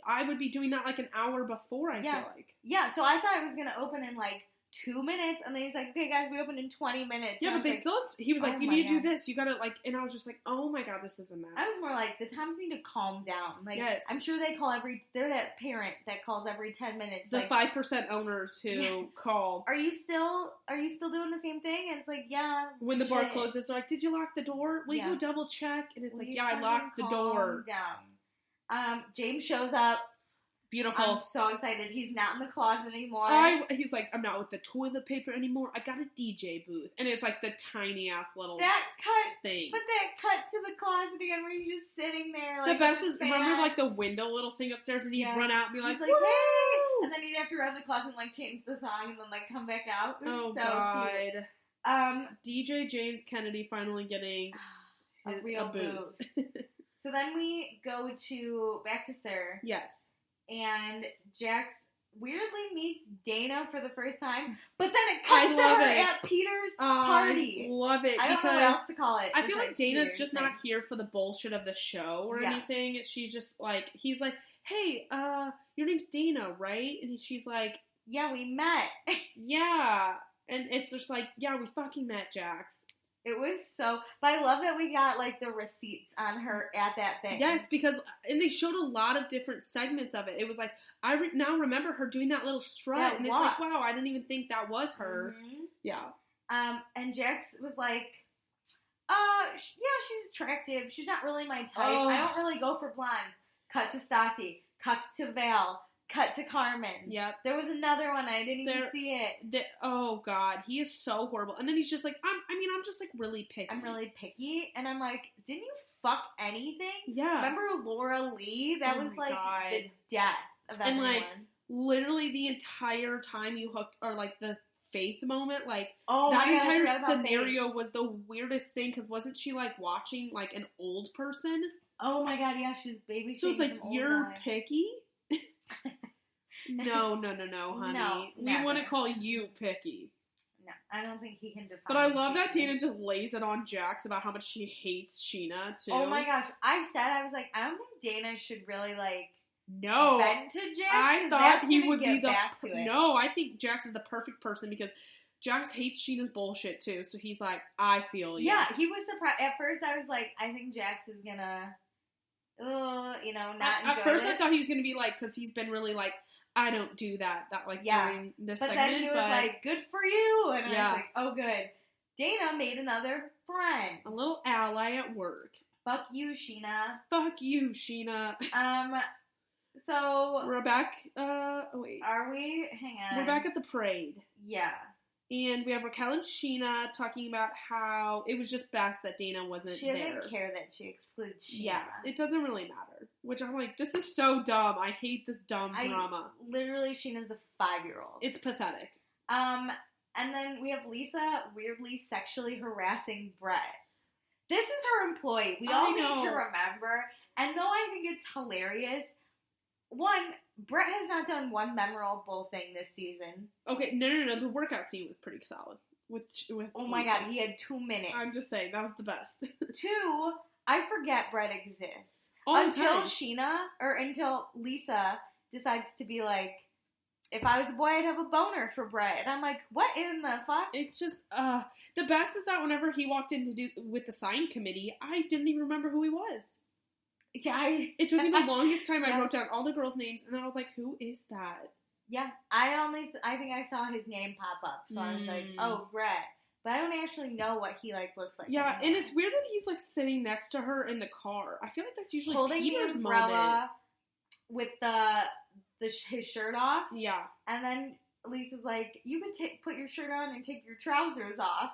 I would be doing that like an hour before, I feel like. Yeah, so I thought it was going to open in like 2 minutes, and then he's like, okay guys, we open in 20 minutes. Yeah, but they still, he was like, you need to do this, you gotta like, and I was just like, oh my god, this is a mess. I was more like, the Toms need to calm down. Like, I'm sure they're that parent that calls every 10 minutes. The 5% owners who call. Are you still doing the same thing? And it's like, yeah. When the bar closes, they're like, did you lock the door? Will you go double check? And it's like, yeah, I locked the door. Down. James shows up. Beautiful. I'm so excited. He's not in the closet anymore. He's like, I'm not with the toilet paper anymore. I got a DJ booth. And it's like the tiny ass little thing. But that cut to the closet again where he's just sitting there. Like, the best is, remember like the window little thing upstairs and he'd run out and be like, hey! And then he'd have to run the closet and like change the song and then like come back out. It was so cute. DJ James Kennedy finally getting a real booth. So then we go back to Sir. Yes. And Jax weirdly meets Dayna for the first time, but then it cuts to her at Peter's party. I love it. I don't know what else to call it. I feel like Dana's just not here for the bullshit of the show or anything. She's just like, he's like, hey, your name's Dayna, right? And she's like, yeah, we met. Yeah. And it's just like, yeah, we fucking met, Jax. It was but I love that we got, like, the receipts on her at that thing. Yes, and they showed a lot of different segments of it. It was like, I now remember her doing that little strut, and it's like, wow, I didn't even think that was her. Mm-hmm. Yeah. And Jax was like, yeah, she's attractive. She's not really my type. I don't really go for blondes. Cut to Stassi. Cut to Val. Cut to Carmen. Yep. There was another one. I didn't even see it. Oh, God. He is so horrible. And then he's just like, I'm just, like, really picky. I'm really picky. And I'm like, didn't you fuck anything? Yeah. Remember Laura Lee? That was, like, the death of everyone. And, like, literally the entire time you hooked, or, like, the Faith moment, like, that entire scenario was the weirdest thing, because wasn't she, like, watching, like, an old person? Oh, my God, yeah, she was babysitting. So it's like, you're picky? No, honey. No, we want to call you picky. No, I don't think he can define. But I love that Dayna just lays it on Jax about how much she hates Scheana, too. Oh my gosh. I was like, I don't think Dayna should really, like, no. bend to Jax. I thought he would be No, I think Jax is the perfect person because Jax hates Sheena's bullshit, too. So he's like, I feel you. Yeah, he was surprised. At first, I was like, I think Jax is gonna, not enjoy At first, this. I thought he was gonna be like, because he's been really like, I don't do that during this segment. But then he was like, good for you. And I was like, oh, good. Dayna made another friend. A little ally at work. Fuck you, Scheana. Fuck you, Scheana. So. We're back, wait. Are we? Hang on. We're back at the parade. Yeah. And we have Raquel and Scheana talking about how it was just best that Dayna wasn't there. She doesn't care that she excludes Scheana. Yeah, it doesn't really matter. Which I'm like, this is so dumb. I hate this dumb drama. Literally, Sheena's a 5-year-old. It's pathetic. And then we have Lisa weirdly sexually harassing Brett. This is her employee. We all need to remember. And though I think it's hilarious, one, Brett has not done one memorable thing this season. Okay, no. The workout scene was pretty solid. With oh my God, he had 2 minutes. I'm just saying, that was the best. 2, I forget Brett exists. Until Lisa decides to be like, if I was a boy, I'd have a boner for Brett. And I'm like, what in the fuck? It's just, the best is that whenever he walked in to do with the sign committee, I didn't even remember who he was. Yeah, it took me the longest time. I wrote down all the girls' names, and then I was like, who is that? Yeah, I think I saw his name pop up, so I was like, oh, Brett. But I don't actually know what he, like, looks like. Yeah, and it's weird that he's, like, sitting next to her in the car. I feel like that's usually holding Peter's the umbrella moment. With his shirt off. Yeah. And then Lisa's like, you can put your shirt on and take your trousers off.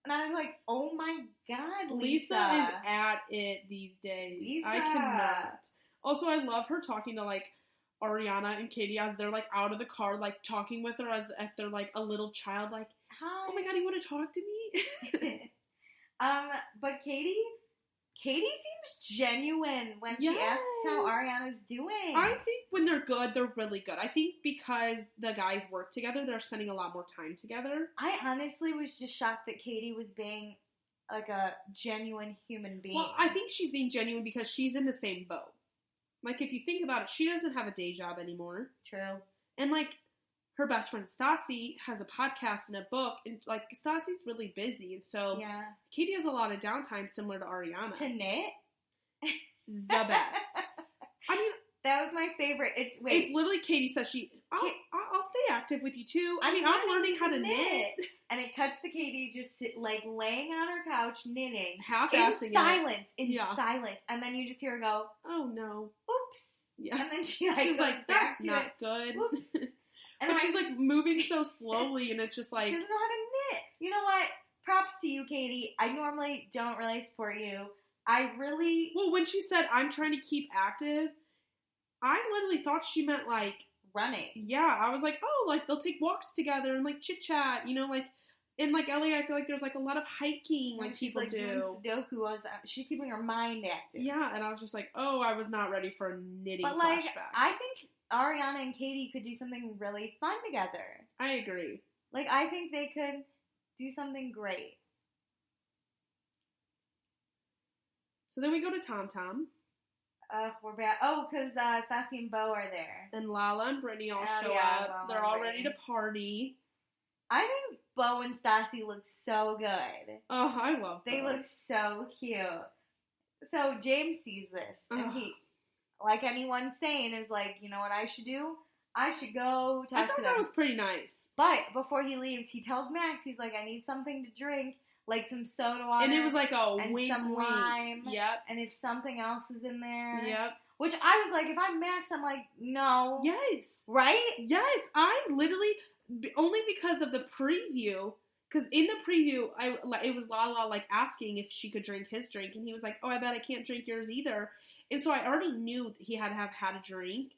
And I was like, oh my God, Lisa is at it these days. Lisa. I cannot. Also, I love her talking to, like, Ariana and Katie as they're, like, out of the car, like, talking with her as if they're, like, a little child, like, hi. Oh my God, you want to talk to me? But Katie seems genuine when she asks how Ariana's doing. I think when they're good, they're really good. I think because the guys work together, they're spending a lot more time together. I honestly was just shocked that Katie was being like a genuine human being. Well, I think she's being genuine because she's in the same boat. Like, if you think about it, she doesn't have a day job anymore. True. And, like, her best friend Stassi has a podcast and a book, and, like, Stassi's really busy, and so Katie has a lot of downtime similar to Ariana. To knit? The best. I mean, that was my favorite. It's literally Katie says I'll stay active with you too. I mean, I'm learning how to knit. And it cuts to Katie just laying on her couch knitting. Half-assing in silence. And then you just hear her go, oh no. Oops. Yeah. And then she's like, that's not good. Oops. And she's like moving so slowly and it's just like. She doesn't know how to knit. You know what? Props to you, Katie. I normally don't really support you. Well, when she said, I'm trying to keep active, I literally thought she meant like. Running. Yeah, I was like, oh, like they'll take walks together and like chit chat, you know, like in like LA, I feel like there's like a lot of hiking, like people do. Doing Sudoku, she's keeping her mind active. Yeah, and I was just like, oh, I was not ready for a knitting flashback. But like, I think Ariana and Katie could do something really fun together. I agree. Like, I think they could do something great. So then we go to Tom Tom. We're back. Oh, because Sassy and Bo are there. And Lala and Brittany all show up. They're all ready to party. I think Bo and Sassy look so good. Oh, I love them. They look so cute. So James sees this, and he, like anyone sane, is like, you know what I should do? I should go talk to them. I thought that was pretty nice. But before he leaves, he tells Max, he's like, I need something to drink. Like some soda water. And it was like a and wink, some lime. Yep. And if something else is in there. Yep. Which I was like, if I'm Max, I'm like, no. Yes. Right? Yes. I literally, only because of the preview, because in the preview, it was Lala like asking if she could drink his drink. And he was like, oh, I bet I can't drink yours either. And so I already knew that he had to have had a drink.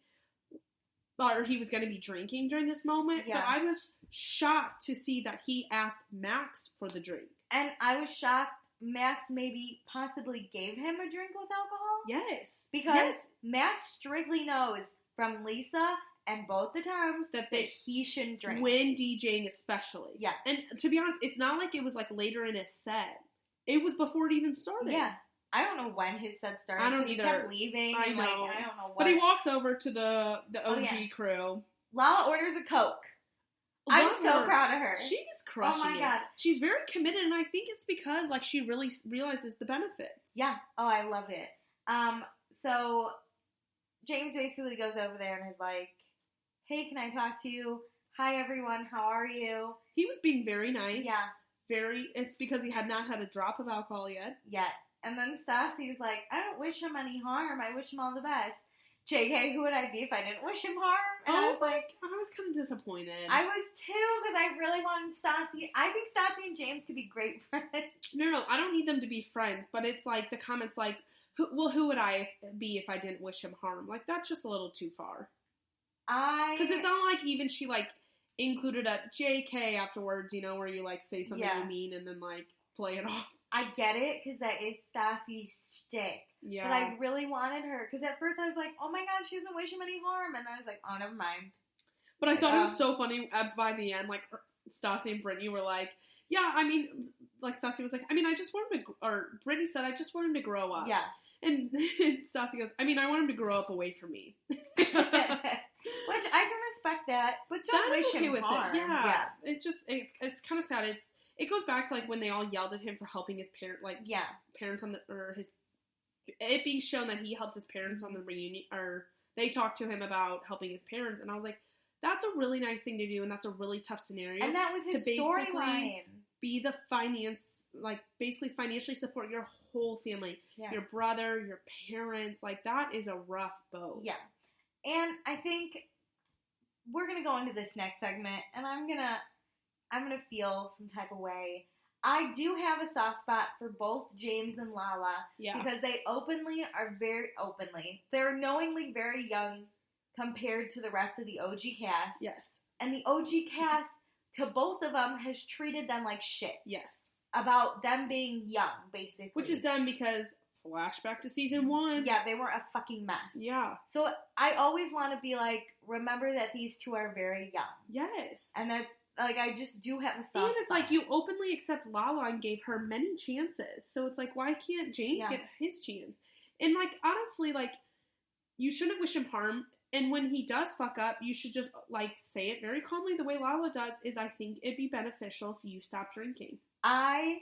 Or he was going to be drinking during this moment. Yeah. But I was shocked to see that he asked Max for the drink. And I was shocked Max maybe possibly gave him a drink with alcohol. Yes. Because Max strictly knows from Lisa and both the times that he shouldn't drink. When DJing especially. Yeah. And to be honest, it's not like it was like later in his set. It was before it even started. Yeah. I don't know when his set started. I don't either. He kept leaving. I know. I don't know what. But he walks over to the OG crew. Lala orders a Coke. I'm so proud of her. She's crushing it. Oh my God. She's very committed, and I think it's because like she really realizes the benefits. Yeah. Oh, I love it. So James basically goes over there and is like, hey, can I talk to you? Hi, everyone. How are you? He was being very nice. Yeah. It's because he had not had a drop of alcohol yet. And then Sassy's like, I don't wish him any harm. I wish him all the best. JK, who would I be if I didn't wish him harm? And I was like, I was kind of disappointed. I was too, because I really wanted Stassi. I think Stassi and James could be great friends. No, I don't need them to be friends, but it's like the comments like, who would I be if I didn't wish him harm? Like, that's just a little too far. Because it's not like even she, like, included a JK afterwards, you know, where you, like, say something you mean and then, like, play it off. I get it, because that is Stassi's shtick. Yeah. But I really wanted her, because at first I was like, oh my God, she doesn't wish him any harm. And I was like, oh, never mind. But I thought it was so funny by the end, like, Stassi and Brittany were like, yeah, I mean, like, Stassi was like, I mean, I just want him to, or Brittany said, I just want him to grow up. Yeah. And Stassi goes, I mean, I want him to grow up away from me. Which I can respect that, but don't wish him harm. Yeah. It just, it's kind of sad. It goes back to, like, when they all yelled at him for helping his parents on it being shown that he helped his parents on the reunion, or they talked to him about helping his parents, and I was like, that's a really nice thing to do, and that's a really tough scenario. And that was his storyline. Be the basically financially support your whole family. Yeah. Your brother, your parents, like, that is a rough boat. Yeah. And I think we're going to go into this next segment, and I'm going to feel some type of way. I do have a soft spot for both James and Lala. Yeah. Because they they're knowingly very young compared to the rest of the OG cast. Yes. And the OG cast, to both of them, has treated them like shit. Yes. About them being young, basically. Which is done because, flashback to season 1. Yeah, they were a fucking mess. Yeah. So I always want to be like, remember that these two are very young. Yes. And like, I just do have a soft And it's like, you openly accept Lala and gave her many chances. So it's like, why can't James get his chance? And, like, honestly, like, you shouldn't wish him harm. And when he does fuck up, you should just, like, say it very calmly the way Lala does, is I think it'd be beneficial if you stop drinking. I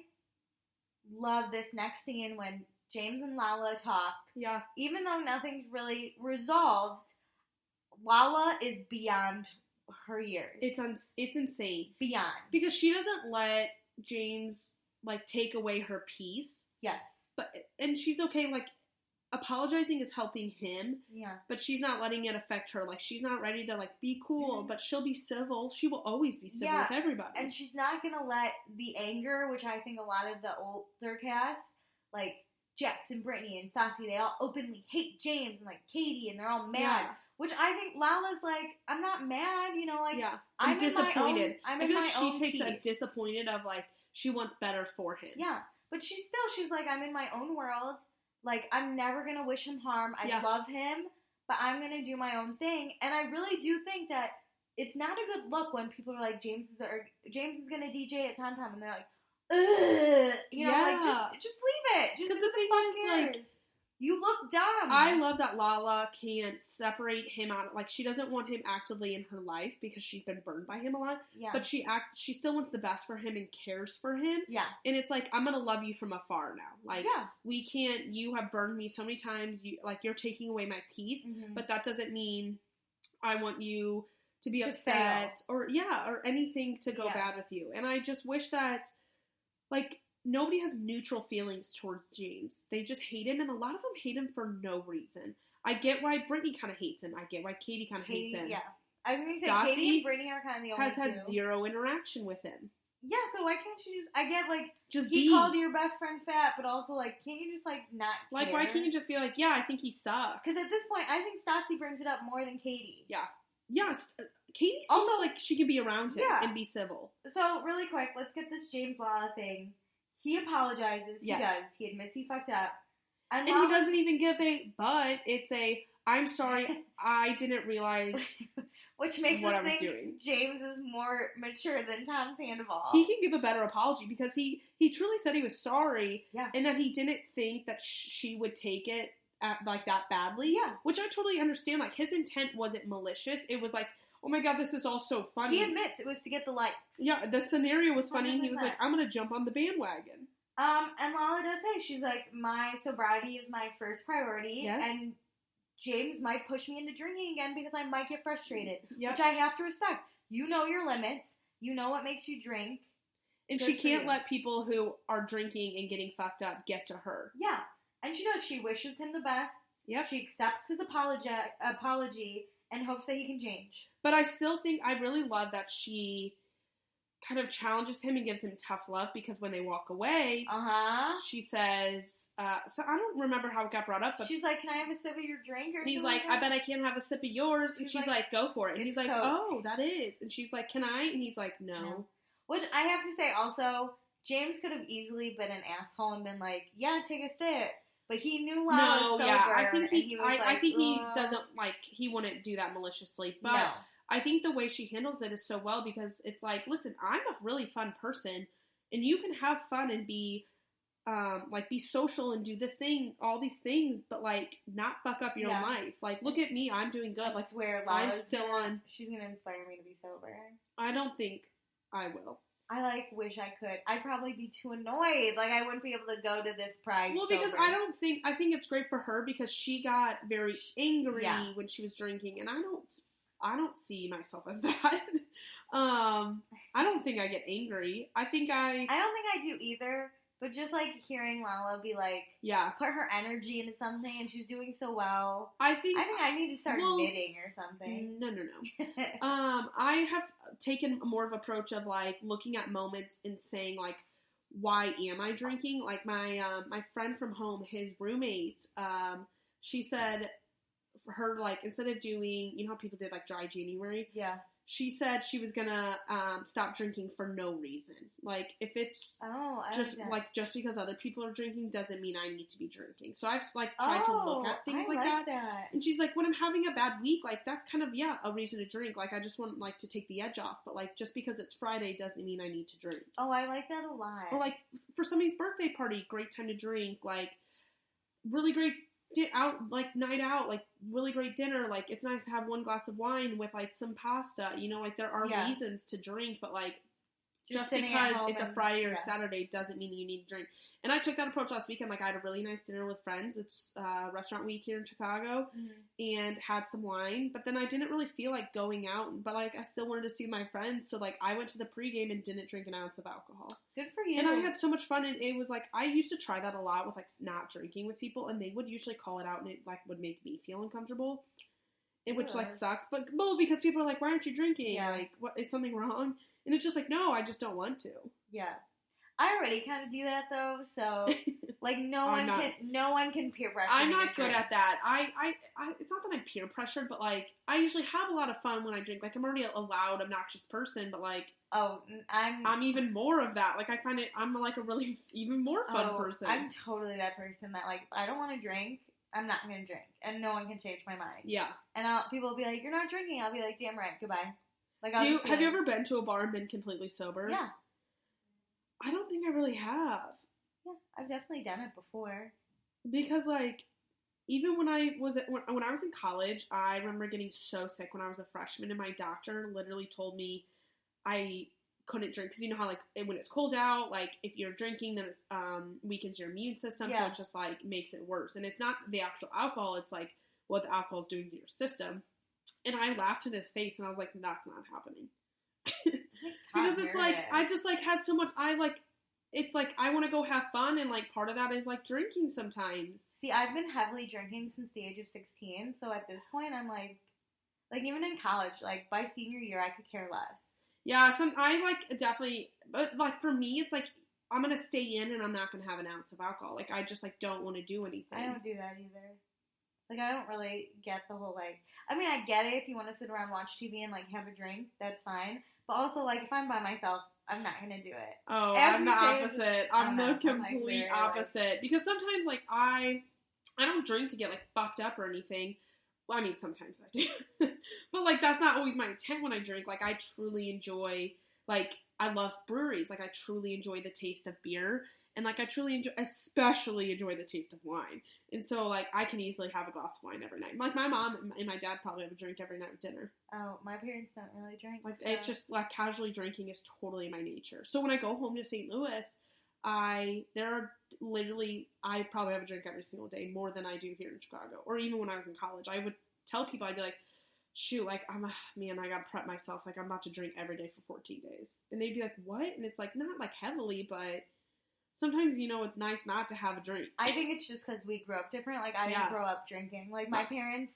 love this next scene when James and Lala talk. Yeah. Even though nothing's really resolved, Lala is beyond her years. It's insane. Beyond. Because she doesn't let James, like, take away her peace. Yes. And she's okay, like, apologizing is helping him. Yeah. But she's not letting it affect her. Like, she's not ready to, like, be cool, but she'll be civil. She will always be civil with everybody. And she's not going to let the anger, which I think a lot of the older cast, like Jax and Brittany and Stassi, they all openly hate James and, like, Katie, and they're all mad. Yeah. Which I think Lala's like, I'm not mad, you know, like, I'm disappointed. I feel like she takes a disappointed of, like, she wants better for him. Yeah. But she's like, I'm in my own world. Like, I'm never going to wish him harm. I love him, but I'm going to do my own thing. And I really do think that it's not a good look when people are like, James is going to DJ at Tom Tom, and they're like, ugh, you know, like, just leave it. Because the thing is, like, you look dumb. I love that Lala can't separate him out. Like, she doesn't want him actively in her life because she's been burned by him a lot. Yeah. But she still wants the best for him and cares for him. Yeah. And it's like, I'm going to love you from afar now. Like, you have burned me so many times. You're taking away my peace. Mm-hmm. But that doesn't mean I want you to be upset or anything to go bad with you. And I just wish that, like, nobody has neutral feelings towards James. They just hate him, and a lot of them hate him for no reason. I get why Brittany kind of hates him. I get why Katie kind of hates him. Yeah. I was going to say, Katie and Brittany are kind of the only two. Has had zero interaction with him. Yeah, so why can't you just, I get, like, he called your best friend fat, but also, like, can't you just, like, not care? Like, why can't you just be like, yeah, I think he sucks? Because at this point, I think Stassi brings it up more than Katie. Yeah. Yes. Katie seems also, like she can be around him and be civil. So, really quick, let's get this James Lala thing. He apologizes. Yes. He does. He admits he fucked up. And he doesn't even give it's I'm sorry, I didn't realize which makes us think James is more mature than Tom Sandoval. He can give a better apology because he truly said he was sorry and that he didn't think that she would take it like that badly. Yeah. Which I totally understand. Like, his intent wasn't malicious. It was like, oh my god, this is all so funny. He admits it was to get the likes. Yeah, the scenario was funny, and he was like, I'm going to jump on the bandwagon. And Lala does say, she's like, my sobriety is my first priority, and James might push me into drinking again because I might get frustrated, which I have to respect. You know your limits. You know what makes you drink. And she can't let people who are drinking and getting fucked up get to her. Yeah, and she does. She wishes him the best. Yep. She accepts his apology and hopes that he can change. But I still think, I really love that she kind of challenges him and gives him tough love because when they walk away, she says, so I don't remember how it got brought up, but she's like, can I have a sip of your drink? Or he's like, I bet I can't have a sip of yours. And she's like, go for it. And he's like, Coke. Oh, that is. And she's like, can I? And he's like, no. Which I have to say also, James could have easily been an asshole and been like, yeah, take a sip. But he knew Lala was sober. Yeah, I think he doesn't, like, he wouldn't do that maliciously. But I think the way she handles it is so well because it's like, listen, I'm a really fun person, and you can have fun and be, be social and do this thing, all these things, but, like, not fuck up your own life. Like, look at me, I'm doing good. I swear, Lala's I'm still on. She's gonna inspire me to be sober. I don't think I will. I, like, wish I could. I'd probably be too annoyed. Like, I wouldn't be able to go to this Pride. Well, because sober. I think it's great for her because she got very angry when she was drinking, and I don't see myself as that. I don't think I get angry. I don't think I do either. But just, like, hearing Lala be like, put her energy into something, and she's doing so well. I think I need to start knitting or something. No. I have taken more of an approach of, like, looking at moments and saying, like, why am I drinking? Like, my friend from home, his roommate, she said for her, like, instead of doing, you know how people did, like, dry January? Yeah. she said she was gonna stop drinking for no reason. Like, if it's just because other people are drinking doesn't mean I need to be drinking. So I've, like, tried to look at things like that. And she's like, when I'm having a bad week, like, that's kind of, a reason to drink. Like, I just want, like, to take the edge off. But, like, just because it's Friday doesn't mean I need to drink. Oh, I like that a lot. Or, like, for somebody's birthday party, great time to drink. Like, really great night out, like, really great dinner. Like, it's nice to have one glass of wine with, like, some pasta. You know, like, there are reasons to drink, but, like, just because it's a Friday or Saturday doesn't mean you need to drink. And I took that approach last weekend. Like, I had a really nice dinner with friends. It's restaurant week here in Chicago, and had some wine. But then I didn't really feel like going out, but, like, I still wanted to see my friends. So, like, I went to the pregame and didn't drink an ounce of alcohol. Good for you. And I had so much fun, and it was, like, I used to try that a lot with, like, not drinking with people, and they would usually call it out, and it, like, would make me feel uncomfortable. Which, like, sucks. But, well, because people are like, why aren't you drinking? Yeah. Like, what, is something wrong? And it's just like, no, I just don't want to. Yeah. I already kind of do that, though, so, like, no one can peer pressure I'm not good at that. I it's not that I'm peer pressured, but, like, I usually have a lot of fun when I drink. Like, I'm already a loud, obnoxious person, but, like, I'm even more of that. Like, I find it, I'm, like, a really even more fun person. I'm totally that person that, like, if I don't want to drink, I'm not going to drink, and no one can change my mind. Yeah. And people will be like, you're not drinking. I'll be like, damn right, goodbye. Like, have you ever been to a bar and been completely sober? Yeah. I don't think I really have. Yeah, I've definitely done it before. Because, like, even when I was in college, I remember getting so sick when I was a freshman, and my doctor literally told me I couldn't drink, because you know how, like, when it's cold out, like, if you're drinking, then it weakens your immune system, so it just, like, makes it worse. And it's not the actual alcohol, it's, like, what the alcohol is doing to your system. And I laughed in his face, and I was like, that's not happening. Because it's, like, I just, like, had so much, it's, like, I want to go have fun, and, like, part of that is, like, drinking sometimes. See, I've been heavily drinking since the age of 16, so at this point, I'm, like, even in college, like, by senior year, I could care less. Yeah, I, like, definitely, but, like, for me, it's, like, I'm going to stay in, and I'm not going to have an ounce of alcohol. Like, I just, like, don't want to do anything. I don't do that either. Like, I don't really get the whole, like, I mean, I get it if you want to sit around, watch TV, and, like, have a drink, that's fine. But also, like, if I'm by myself, I'm not going to do it. Oh, I'm the opposite. I'm the complete opposite. Because sometimes, like, I don't drink to get, like, fucked up or anything. Well, I mean, sometimes I do. But, like, that's not always my intent when I drink. Like, I truly enjoy, like, I love breweries. Like, I truly enjoy the taste of beer. And, like, I truly especially enjoy the taste of wine. And so, like, I can easily have a glass of wine every night. Like, my mom and my dad probably have a drink every night with dinner. Oh, my parents don't really drink. Like, it's just, like, casually drinking is totally my nature. So when I go home to St. Louis, I probably have a drink every single day, more than I do here in Chicago. Or even when I was in college, I would tell people, I'd be like, shoot, like, I gotta prep myself. Like, I'm about to drink every day for 14 days. And they'd be like, what? And it's like, not, like, heavily, but sometimes, you know, it's nice not to have a drink. I think it's just because we grew up different. Like, I didn't grow up drinking. Like, my parents,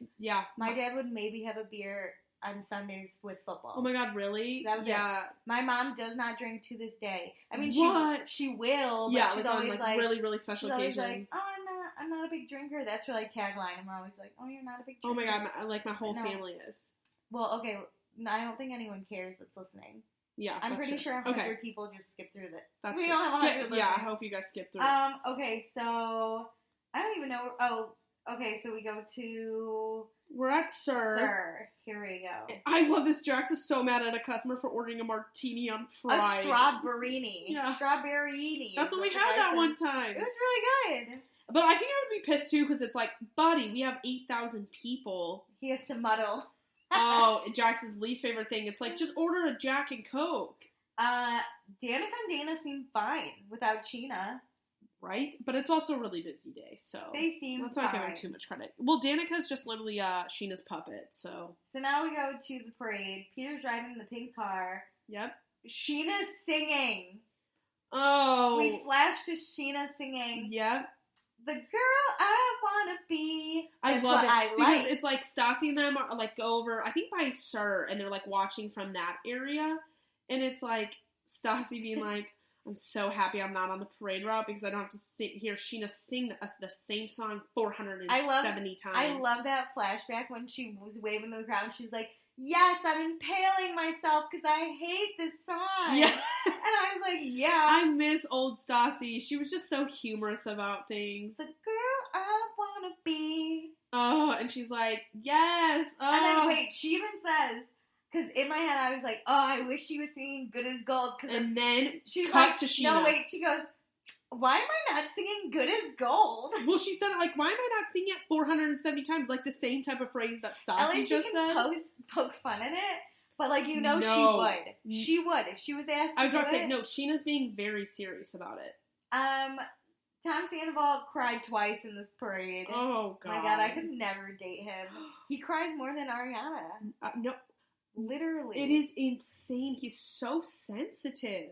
my dad would maybe have a beer on Sundays with football. Oh my God, really? That was it. My mom does not drink to this day. I mean, she will, but she's always like really, really special occasions. Like, oh, I'm not a big drinker. That's her, like, tagline. And we're always like, oh, you're not a big drinker. Oh my God, my whole family is. Well, okay, I don't think anyone cares that's listening. Yeah, I'm pretty sure 100 people just skip through that. That's we don't have 100 listening. Yeah, I hope you guys skip through. Okay, so I don't even know. Oh, okay, so we go to. We're at Sir. Sir, here we go. I love this. Jax is so mad at a customer for ordering a martini on Pride. A strawberry-ni. Yeah. Strawberry-ni. That's what we had that one time. It was really good. But I think I would be pissed too, because it's like, buddy, we have 8,000 people. He has to muddle. Oh, Jax's least favorite thing. It's like, just order a Jack and Coke. Danica and Dayna seem fine without Scheana. Right? But it's also a really busy day, so they seem let's not give him too much credit. Well, Danica's just literally Scheana's puppet, so. So now we go to the parade. Peter's driving the pink car. Yep. Scheana's singing. Oh. We flash to Scheana singing. Yep. The girl I wanna be. I love it. Because it's like Stassi and them are like go over, I think by Sir, and they're like watching from that area. And it's like Stassi being like, I'm so happy I'm not on the parade route because I don't have to hear Scheana sing the same song 470 times. I love that flashback when she was waving to the crowd. She's like, yes, I'm impaling myself because I hate this song. Yeah. And I was like, yeah. I miss old Stassi. She was just so humorous about things. The girl I wanna be. Oh, and she's like, yes. Oh. And then, wait, she even says, because in my head I was like, oh, I wish she was singing Good as Gold. And then she's cut like, to Scheana. No, wait, she goes, why am I not singing Good as Gold? Well, she said it like, why am I not singing it 470 times? Like the same type of phrase that Stassi just said. At least she can poke fun in it. But, like, she would. She would. If she was asked I was about to say, no, Sheena's being very serious about it. Tom Sandoval cried twice in this parade. Oh, God. My God, I could never date him. He cries more than Ariana. No. Literally. It is insane. He's so sensitive.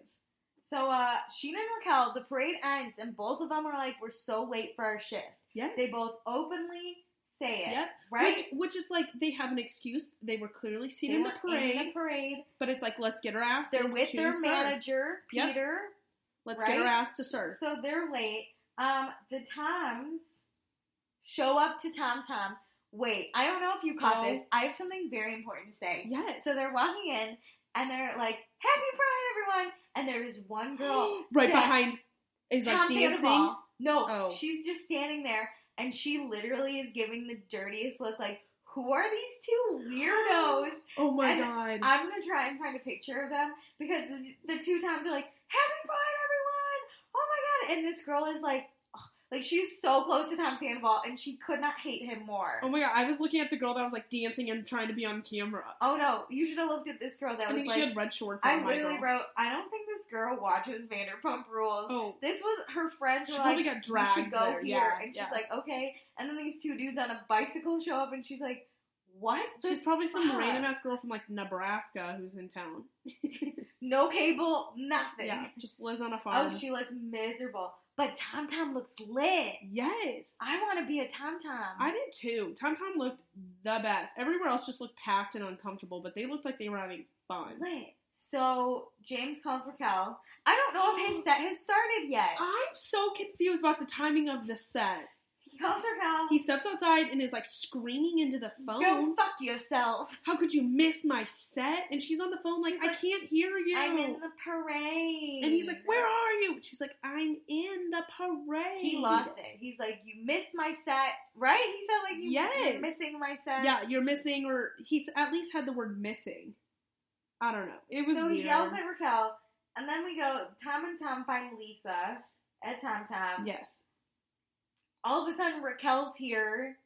So, Scheana and Raquel, the parade ends, and both of them are like, we're so late for our shift. Yes. They both openly say it. Yep. Right? Which is like, they have an excuse. They were clearly seen in the parade. But it's like, let's get our asses They're with their manager, Peter. Yep. Let's get our ass to serve. So they're late. The Toms show up to Tom Tom. Wait, I don't know if you caught this. I have something very important to say. Yes. So they're walking in, and they're like, Happy Pride, everyone! And there's one girl right behind is Tom like dancing. Sandoval. No, she's just standing there, and she literally is giving the dirtiest look, like, who are these two weirdos? Oh my God. I'm going to try and find a picture of them, because the two Toms are like, Happy Pride, everyone! Oh my God! And this girl is like she's so close to Tom Sandoval, and she could not hate him more. Oh my God, I was looking at the girl that was like dancing and trying to be on camera. Oh no, you should have looked at this girl that was like... I think she had red shorts on. I literally wrote, I don't think this girl watches Vanderpump Rules. Oh. This was her friends were like, probably got dragged we should go there. here. Yeah, and she's like, okay. And then these two dudes on a bicycle show up, and she's like, what? She's probably some random ass girl from like Nebraska who's in town. No cable, nothing. Yeah, just lives on a farm. Oh, she looks miserable. But Tom Tom looks lit. Yes. I want to be a Tom Tom. I did too. Tom Tom looked the best. Everywhere else just looked packed and uncomfortable, but they looked like they were having fun. Lit. So, James calls Raquel. I don't know if his set has started yet. I'm so confused about the timing of the set. He calls Raquel. He steps outside and is like screaming into the phone. Go fuck yourself. How could you miss my set? And she's on the phone like, I can't hear you. I'm in the parade. And he's like, where are you? And she's like, I'm in the parade. He lost it. He's like, you missed my set. Right? He said like, you're missing my set. Yeah, you're missing, or he's at least had the word missing. I don't know. It was weird. He yells at Raquel, and then we go, Tom and Tom find Lisa at Tom Tom. Yes. All of a sudden, Raquel's here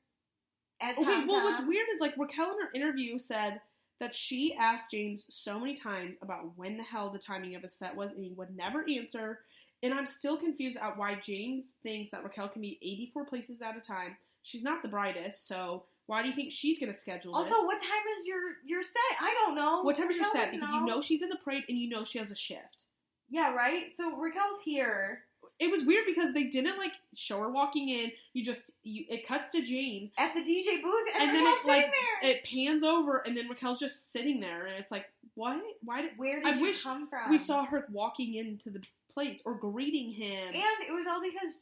at Tom Tom. Well, what's weird is, like, Raquel in her interview said that she asked James so many times about when the hell the timing of his set was, and he would never answer. And I'm still confused at why James thinks that Raquel can be 84 places at a time. She's not the brightest, so why do you think she's going to schedule this? Also, what time is your set? I don't know. What time is your set? Because you know she's in the parade, and you know she has a shift. Yeah, right? So Raquel's here. It was weird because they didn't, like, show her walking in. It cuts to James. At the DJ booth, and then Raquel's sitting there. It pans over, and then Raquel's just sitting there, and it's like, what? Where did you come from? We saw her walking into the place, or greeting him. And it was all because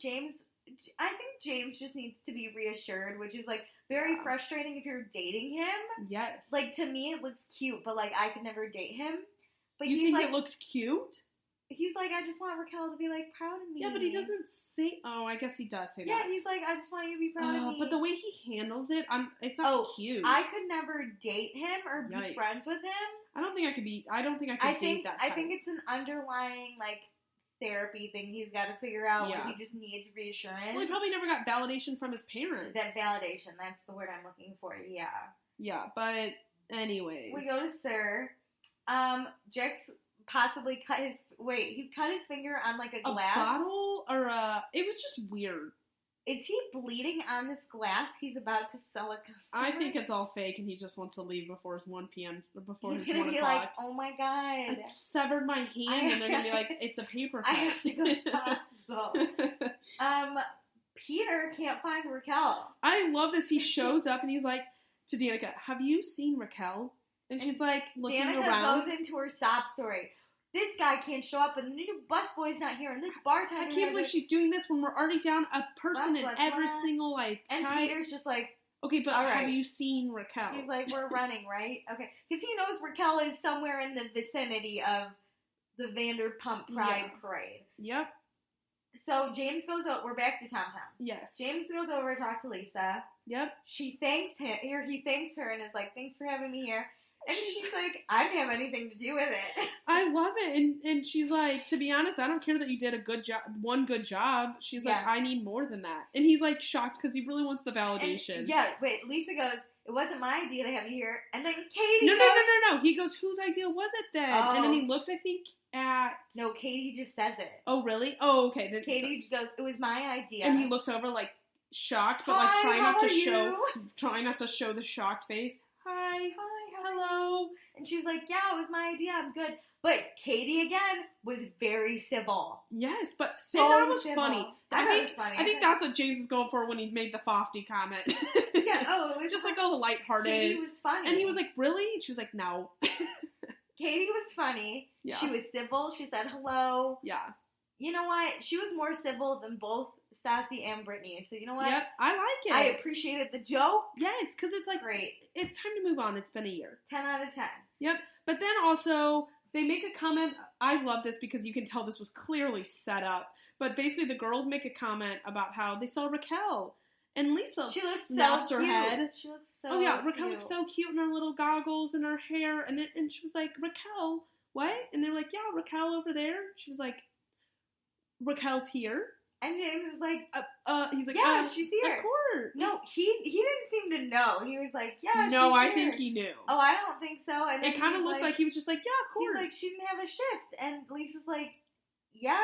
I think James just needs to be reassured, which is, like, very frustrating if you're dating him. Yes. Like, to me, it looks cute, but, like, I could never date him. But you think it looks cute? He's like, I just want Raquel to be, like, proud of me. Yeah, but he doesn't say... Oh, I guess he does say that. Yeah, he's like, I just want you to be proud of me. But the way he handles it, it's not cute. I could never date him or be friends with him. I don't think I could date that type. I think it's an underlying, like, therapy thing he's got to figure out where he just needs reassurance. Well, he probably never got validation from his parents. That validation, that's the word I'm looking for, yeah. Yeah, but anyways. We go to Sir. Jax possibly cut his finger on, like, a glass. A bottle? Or it was just weird. Is he bleeding on this glass he's about to sell a customer? I think it's all fake and he just wants to leave before his 1 p.m. or before his 1 o'clock. He's going to be like, oh my God. I severed my hand, and they're going to be like, it's a paper cut. I have to go to the hospital. Peter can't find Raquel. I love this. He shows up and he's like, to Danica, have you seen Raquel? And she's like, looking Danica around. goes into her sob story. This guy can't show up, and the new busboy's not here, and this bartender... I can't believe she's doing this when we're already down a person in every single, like, and time. Peter's just like, Okay, but have you seen Raquel? He's like, we're running, right? Okay. Because he knows Raquel is somewhere in the vicinity of the Vanderpump Pride Parade. Yep. So James goes over. We're back to Tom Tom. Yes. James goes over to talk to Lisa. Yep. She thanks him. He thanks her and is like, thanks for having me here. And she's like, I didn't have anything to do with it. I love it. And she's like, to be honest, I don't care that you did a good job, one good job. She's like, I need more than that. And he's like shocked because he really wants the validation. And, Lisa goes, it wasn't my idea to have you here. And then Katie No. He goes, whose idea was it then? Oh. And then he looks, I think, at... No, Katie just says it. Oh, really? Oh, okay. Then, Katie goes, it was my idea. And he looks over, like, shocked, but, like, trying not to show the shocked face. Hi, hello. And she's like, yeah, it was my idea. I'm good. But Katie, again, was very civil. Yes, but that was civil. Funny. I think that's what James was going for when he made the Fofty comment. Yeah, it was just like all lighthearted. Katie was funny. And he was like, really? And she was like, no. Katie was funny. Yeah. She was civil. She said hello. Yeah. You know what? She was more civil than both Stassi and Brittany. So you know what? Yep, I like it. I appreciated the joke. Yes, because it's like, great. It's time to move on. It's been a year. 10 out of 10. Yep. But then also, they make a comment. I love this because you can tell this was clearly set up. But basically, the girls make a comment about how they saw Raquel. And Lisa snaps her head. She looks so Raquel looks so cute in her little goggles and her hair. And she was like, Raquel, what? And they're like, yeah, Raquel over there. She was like, Raquel's here. And James is like, he's like, yeah, she's here. Of course. No, he didn't seem to know. He was like, yeah, no, she's I here. think he knew. Oh, I don't think so. And it kind of looked like he was just like, yeah, of course. He's like, she didn't have a shift. And Lisa's like, yeah,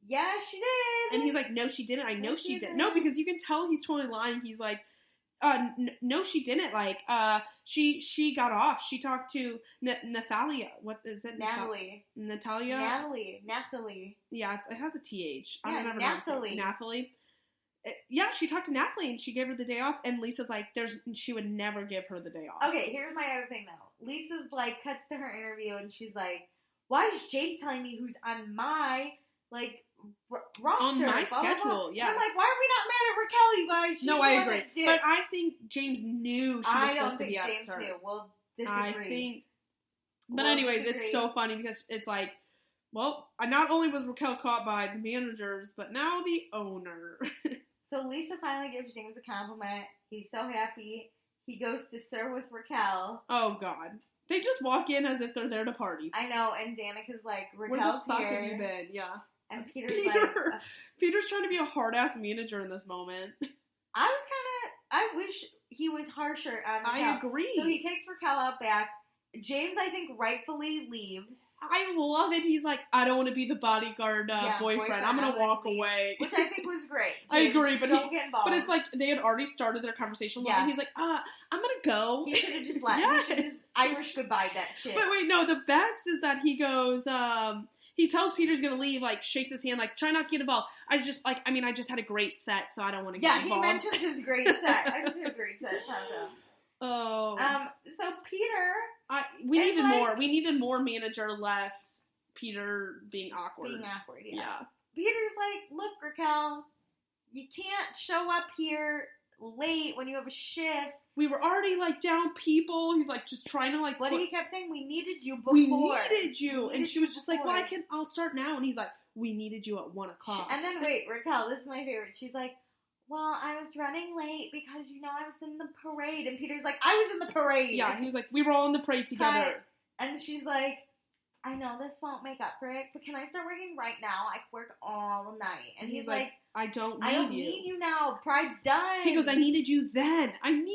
she did. And he's like, no, she didn't. I know she didn't. No, because you can tell he's totally lying. He's like, no, she didn't. Like, she got off. She talked to Natalia. What is it? Natalie. Natalia? Natalie. Yeah, it has a TH. I don't know. Natalie. Yeah, she talked to Natalie and she gave her the day off. And Lisa's like, she would never give her the day off. Okay, here's my other thing though. Lisa's like, cuts to her interview and she's like, why is James telling me who's on my, like, roster? On my blah, schedule, blah, blah. yeah. I'm like, why are we not mad at Raquel, you guys? She's no, I agree. But I think James knew she was supposed to be at James knew. We'll disagree. Anyways, it's so funny because it's like, well, not only was Raquel caught by the managers, but now the owner. So Lisa finally gives James a compliment. He's so happy. He goes to Sir with Raquel. Oh, God. They just walk in as if they're there to party. I know, and Danica's like, Raquel's Where the fuck here. have you been? Yeah. And Peter's like... Peter's trying to be a hard-ass manager in this moment. I wish he was harsher on Raquel. I agree. So he takes Raquel out back. James, I think, rightfully leaves. I love it. He's like, I don't want to be the bodyguard boyfriend. I'm going to walk away. Which I think was great. James, I agree, but don't get involved. But it's like they had already started their conversation. Yeah. And he's like, I'm going to go. He should have just left. Yes. He should have just Irish goodbye that shit. But wait, no, the best is that he goes, he tells Peter he's going to leave, like, shakes his hand, like, try not to get involved. I just had a great set, so I don't want to get involved. Yeah, he mentions his great set. I just had a great set. Oh. So Peter... We needed more manager, less Peter being awkward. Yeah. Peter's like, look, Raquel, you can't show up here late when you have a shift. We were already, like, down people. He's, like, just trying to, like... What he kept saying? We needed you before. We needed you. And she was just like, well, I'll start now. And he's like, we needed you at 1 o'clock. And then, wait, Raquel, this is my favorite. She's like, well, I was running late because, I was in the parade. And Peter's like, I was in the parade. Yeah, he was like, we were all in the parade together. And she's like, I know this won't make up for it, but can I start working right now? I work all night. And he's like, I don't need you now. Pride's done. He goes, I needed you then. And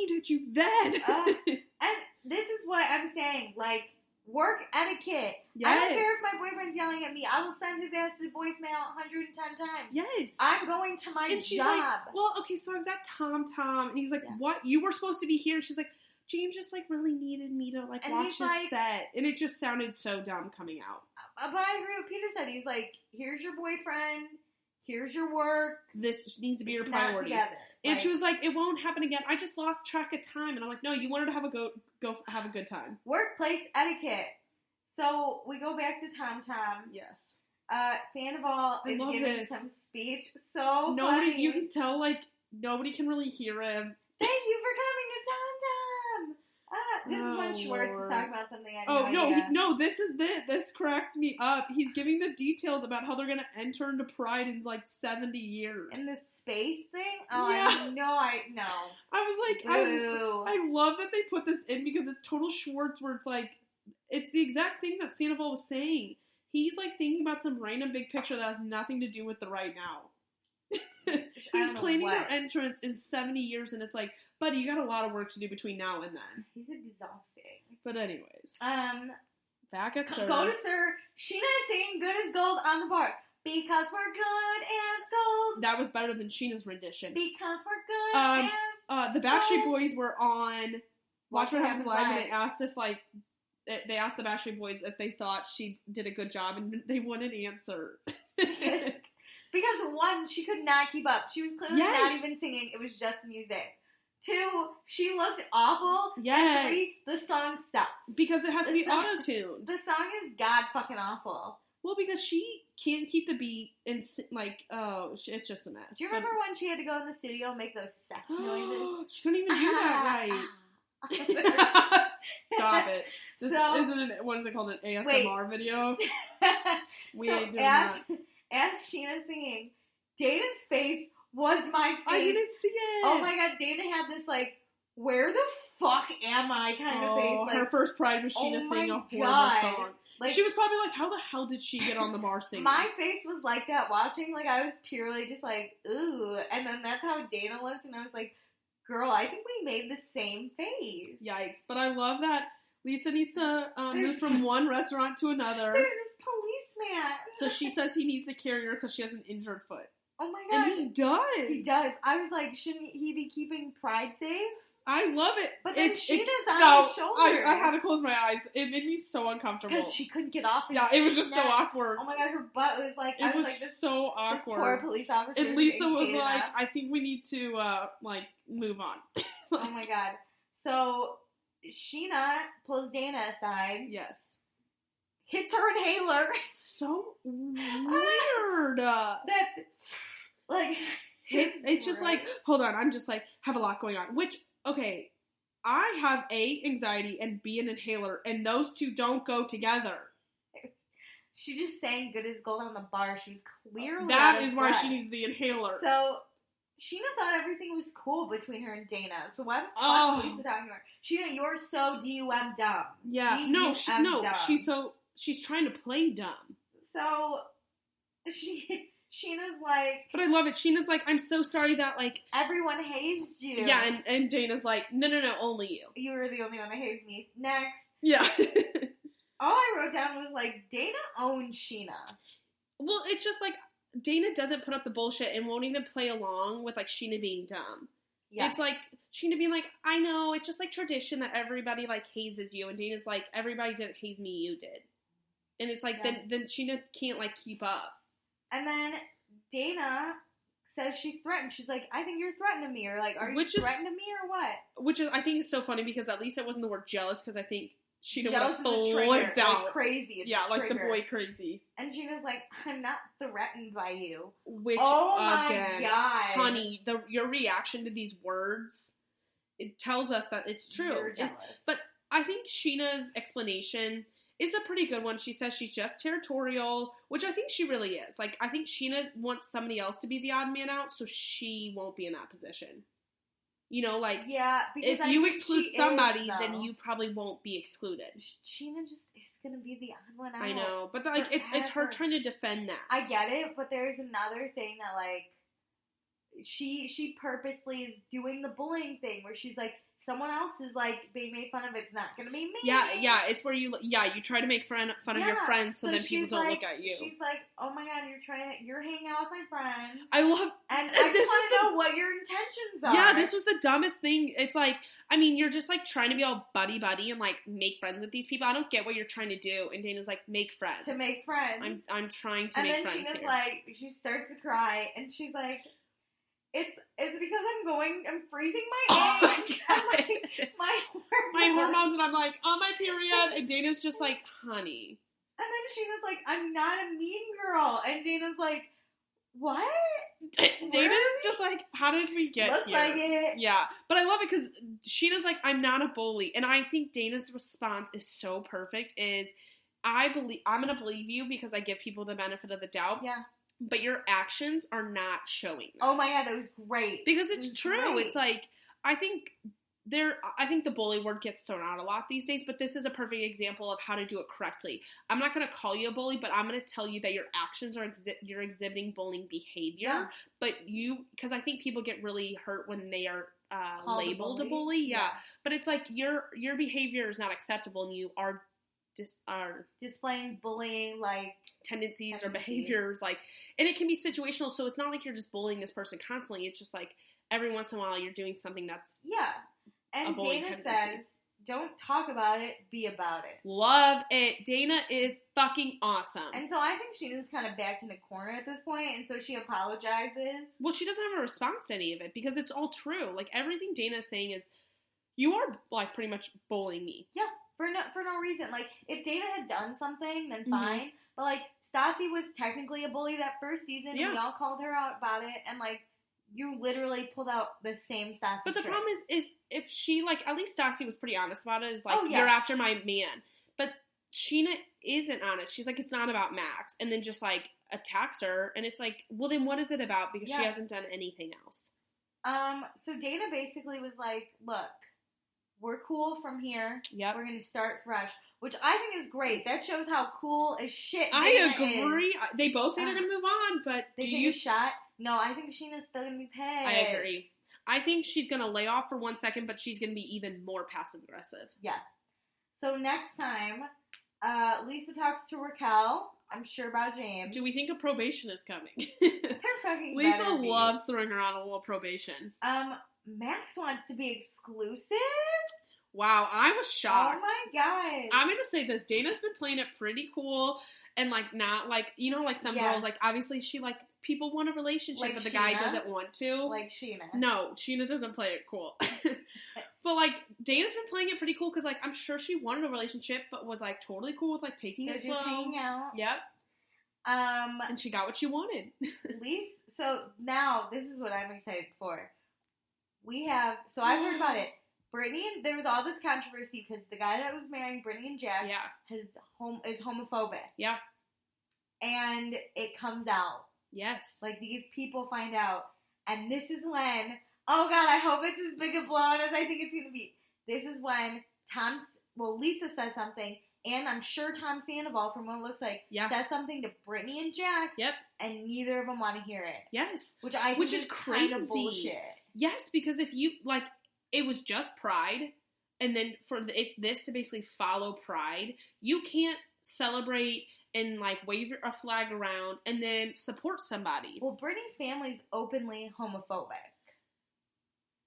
this is what I'm saying. Like, work etiquette. Yes. I don't care if my boyfriend's yelling at me. I will send his ass to voicemail 110 times. Yes. I'm going to my and she's job. Like, well, okay, so I was at Tom. And he's like, what? You were supposed to be here. And she's like, James just, like, really needed me to, like, watch his set. And it just sounded so dumb coming out. But I agree with Peter said. He's like, here's your boyfriend. Here's your work. This needs to be your priority. Not together. And she was like, it won't happen again. I just lost track of time. And I'm like, no, you wanted to have go have a good time. Workplace etiquette. So we go back to Tom. Yes. Sandoval is giving some speech. So nobody, funny. You can tell, like, nobody can really hear him. Thank you This is when Schwartz is talking about something I this cracked me up. He's giving the details about how they're going to enter into Pride in like 70 years. In the space thing? Oh, yeah. I was like, I love that they put this in because it's total Schwartz where it's like, it's the exact thing that Sandoval was saying. He's like thinking about some random big picture that has nothing to do with the right now. He's planning their entrance in 70 years and it's like, buddy, you got a lot of work to do between now and then. He's exhausting. But anyways. Back at Sir. Go to Sir. Scheana is singing Good as Gold on the bar. Because we're good as gold. That was better than Sheena's rendition. Because we're good as the Backstreet Boys were on Watch What Happens Live, and they asked they asked the Backstreet Boys if they thought she did a good job, and they wouldn't answer. Because one, she could not keep up. She was clearly not even singing. It was just music. Two, she looked awful. Yes. And three, the song sucks. Because it has to be auto-tuned. The song is god fucking awful. Well, because she can't keep the beat and, it's just a mess. Do you remember when she had to go in the studio and make those sex noises? She couldn't even do that right. Stop it. This isn't what is it called, an ASMR video? We ain't doing that. As Scheana's singing, Dayna's face was my face. I didn't see it. Oh my god, Dayna had this, like, where the fuck am I kind of face. Like, her first Pride was Scheana singing a horrible song. Like, she was probably like, how the hell did she get on the bar singing? My face was like that watching. Like, I was purely just like, ooh. And then that's how Dayna looked, and I was like, girl, I think we made the same face. Yikes. But I love that Lisa needs to move from one restaurant to another. There's this policeman. So she says he needs a carrier because she has an injured foot. Oh my god. And he does. He does. I was like, shouldn't he be keeping Pride safe? I love it. But then Scheana's on his shoulder. I had to close my eyes. It made me so uncomfortable. Because she couldn't get off his it was just neck. So awkward. Oh my god, her butt was like... It was so awkward. This poor police officer. And Lisa was like, I think we need to, move on. Oh my god. So, Scheana pulls Dayna aside. Yes. Hits her inhaler. So weird. It's just like, hold on, I'm just like, have a lot going on. Which, okay, I have A, anxiety, and B, an inhaler, and those two don't go together. She just sang Good as Gold on the bar. She was clearly That is why she needs the inhaler. So, Scheana thought everything was cool between her and Dayna. So why the fuck is Lisa talking to her? Scheana, you're so D-U-M dumb. Yeah, she's trying to play dumb. So, Sheena's like... But I love it. Sheena's like, I'm so sorry that, like... everyone hazed you. Yeah, and Dana's like, no, only you. You were the only one that hazed me. Next. Yeah. All I wrote down was, like, Dayna owns Scheana. Well, it's just, like, Dayna doesn't put up the bullshit and won't even play along with, like, Scheana being dumb. Yeah. It's, like, Scheana being like, I know, it's just, like, tradition that everybody, like, hazes you. And Dana's like, everybody didn't haze me, you did. And it's like, then Scheana can't, like, keep up. And then Dayna says she's threatened. She's like, I think you're threatening me. Or like, are you threatening me or what? Which is, I think is so funny because at least it wasn't the word jealous because I think Scheana would have flipped out. Like crazy. It's like the boy crazy. And Scheana's like, I'm not threatened by you. Which, my God. Honey, your reaction to these words, it tells us that it's true. You're jealous. But I think Sheena's explanation is a pretty good one. She says she's just territorial, which I think she really is. Like, I think Scheana wants somebody else to be the odd man out, so she won't be in that position. You know, like, yeah, because if you exclude somebody, then you probably won't be excluded. Scheana just is going to be the odd one out. I know, but like, it's her trying to defend that. I get it, but there's another thing that, like, she purposely is doing the bullying thing where she's like, someone else is, like, being made fun of, it's not going to be me. Yeah, it's where you try to make fun of your friends so then people don't look at you. She's like, oh my god, you're hanging out with my friends. I love... And I just want to know what your intentions are. Yeah, this was the dumbest thing. It's like, I mean, you're just, like, trying to be all buddy-buddy and, like, make friends with these people. I don't get what you're trying to do. And Dana's like, make friends. To make friends. I'm trying to make friends here. And then Scheana's like, she starts to cry, and she's like... It's because I'm freezing my eggs. My hormones, and I'm like, on my period, and Dana's just like, honey. And then she was like, I'm not a mean girl. And Dana's like, what? Dayna's just like, how did we get Looks here? like it. Yeah. But I love it because Scheana's like, I'm not a bully. And I think Dayna's response is so perfect is, I'm going to believe you because I give people the benefit of the doubt. Yeah. But your actions are not showing that. Oh my God, that was great. Because it's true. Great. It's like, I think the bully word gets thrown out a lot these days, but this is a perfect example of how to do it correctly. I'm not going to call you a bully, but I'm going to tell you that your actions are you're exhibiting bullying behavior. Yeah. But because I think people get really hurt when they are labeled a bully. Yeah. But it's like your behavior is not acceptable, and you are displaying bullying like tendencies or behaviors, like, and it can be situational. So it's not like you're just bullying this person constantly. It's just like every once in a while you're doing something that's And Dayna says, don't talk about it, be about it. Love it. Dayna is fucking awesome. And so I think Scheana's kind of backed in the corner at this point, and so she apologizes. Well, she doesn't have a response to any of it because it's all true. Like, everything Dayna is saying is, you are, like, pretty much bullying me. Yeah, for no reason. Like, if Dayna had done something, then fine. But, like, Stassi was technically a bully that first season, and we all called her out about it, and, like, you literally pulled out the same Stassi. But the problem is if she, like, at least Stassi was pretty honest about it, is like, yes. You're after my man. But Scheana isn't honest. She's like, it's not about Max. And then just, like, attacks her. And it's like, well, then what is it about? Because she hasn't done anything else. So Dayna basically was like, look, we're cool from here. Yep. We're going to start fresh. Which I think is great. That shows how cool as shit Dayna I agree. Is. They both say they're going to move on, but they take a shot. No, I think Scheana's still going to be pissed. I agree. I think she's going to lay off for 1 second, but she's going to be even more passive-aggressive. Yeah. So next time, Lisa talks to Raquel. I'm sure about James. Do we think a probation is coming? They're fucking Lisa loves throwing her on a little probation. Max wants to be exclusive? Wow, I was shocked. Oh my God. I'm going to say this. Dayna's been playing it pretty cool and, like, not, like, you know, like some girls, like, obviously she, like, people want a relationship, like, but the guy doesn't want to. Like Scheana. No, Scheana doesn't play it cool. But, like, Dayna's been playing it pretty cool because, like, I'm sure she wanted a relationship, but was, like, totally cool with, like, taking it slow. Just hanging out. Yep. And she got what she wanted. Lisa, so now, this is what I'm excited for. So I've heard about it. Brittany, there was all this controversy because the guy that was marrying Brittany and Jax is homophobic. Yeah. And it comes out. Yes. Like, these people find out. And this is when, oh God, I hope it's as big a blowout as I think it's going to be. This is when Lisa says something, and I'm sure Tom Sandoval, from what it looks like, says something to Brittany and Jax. Yep. And neither of them want to hear it. Yes. Which is crazy. Kind of bullshit. Yes, because if you, like, it was just Pride, and then for this to basically follow Pride, you can't celebrate and, like, wave a flag around and then support somebody. Well, Brittany's family's openly homophobic.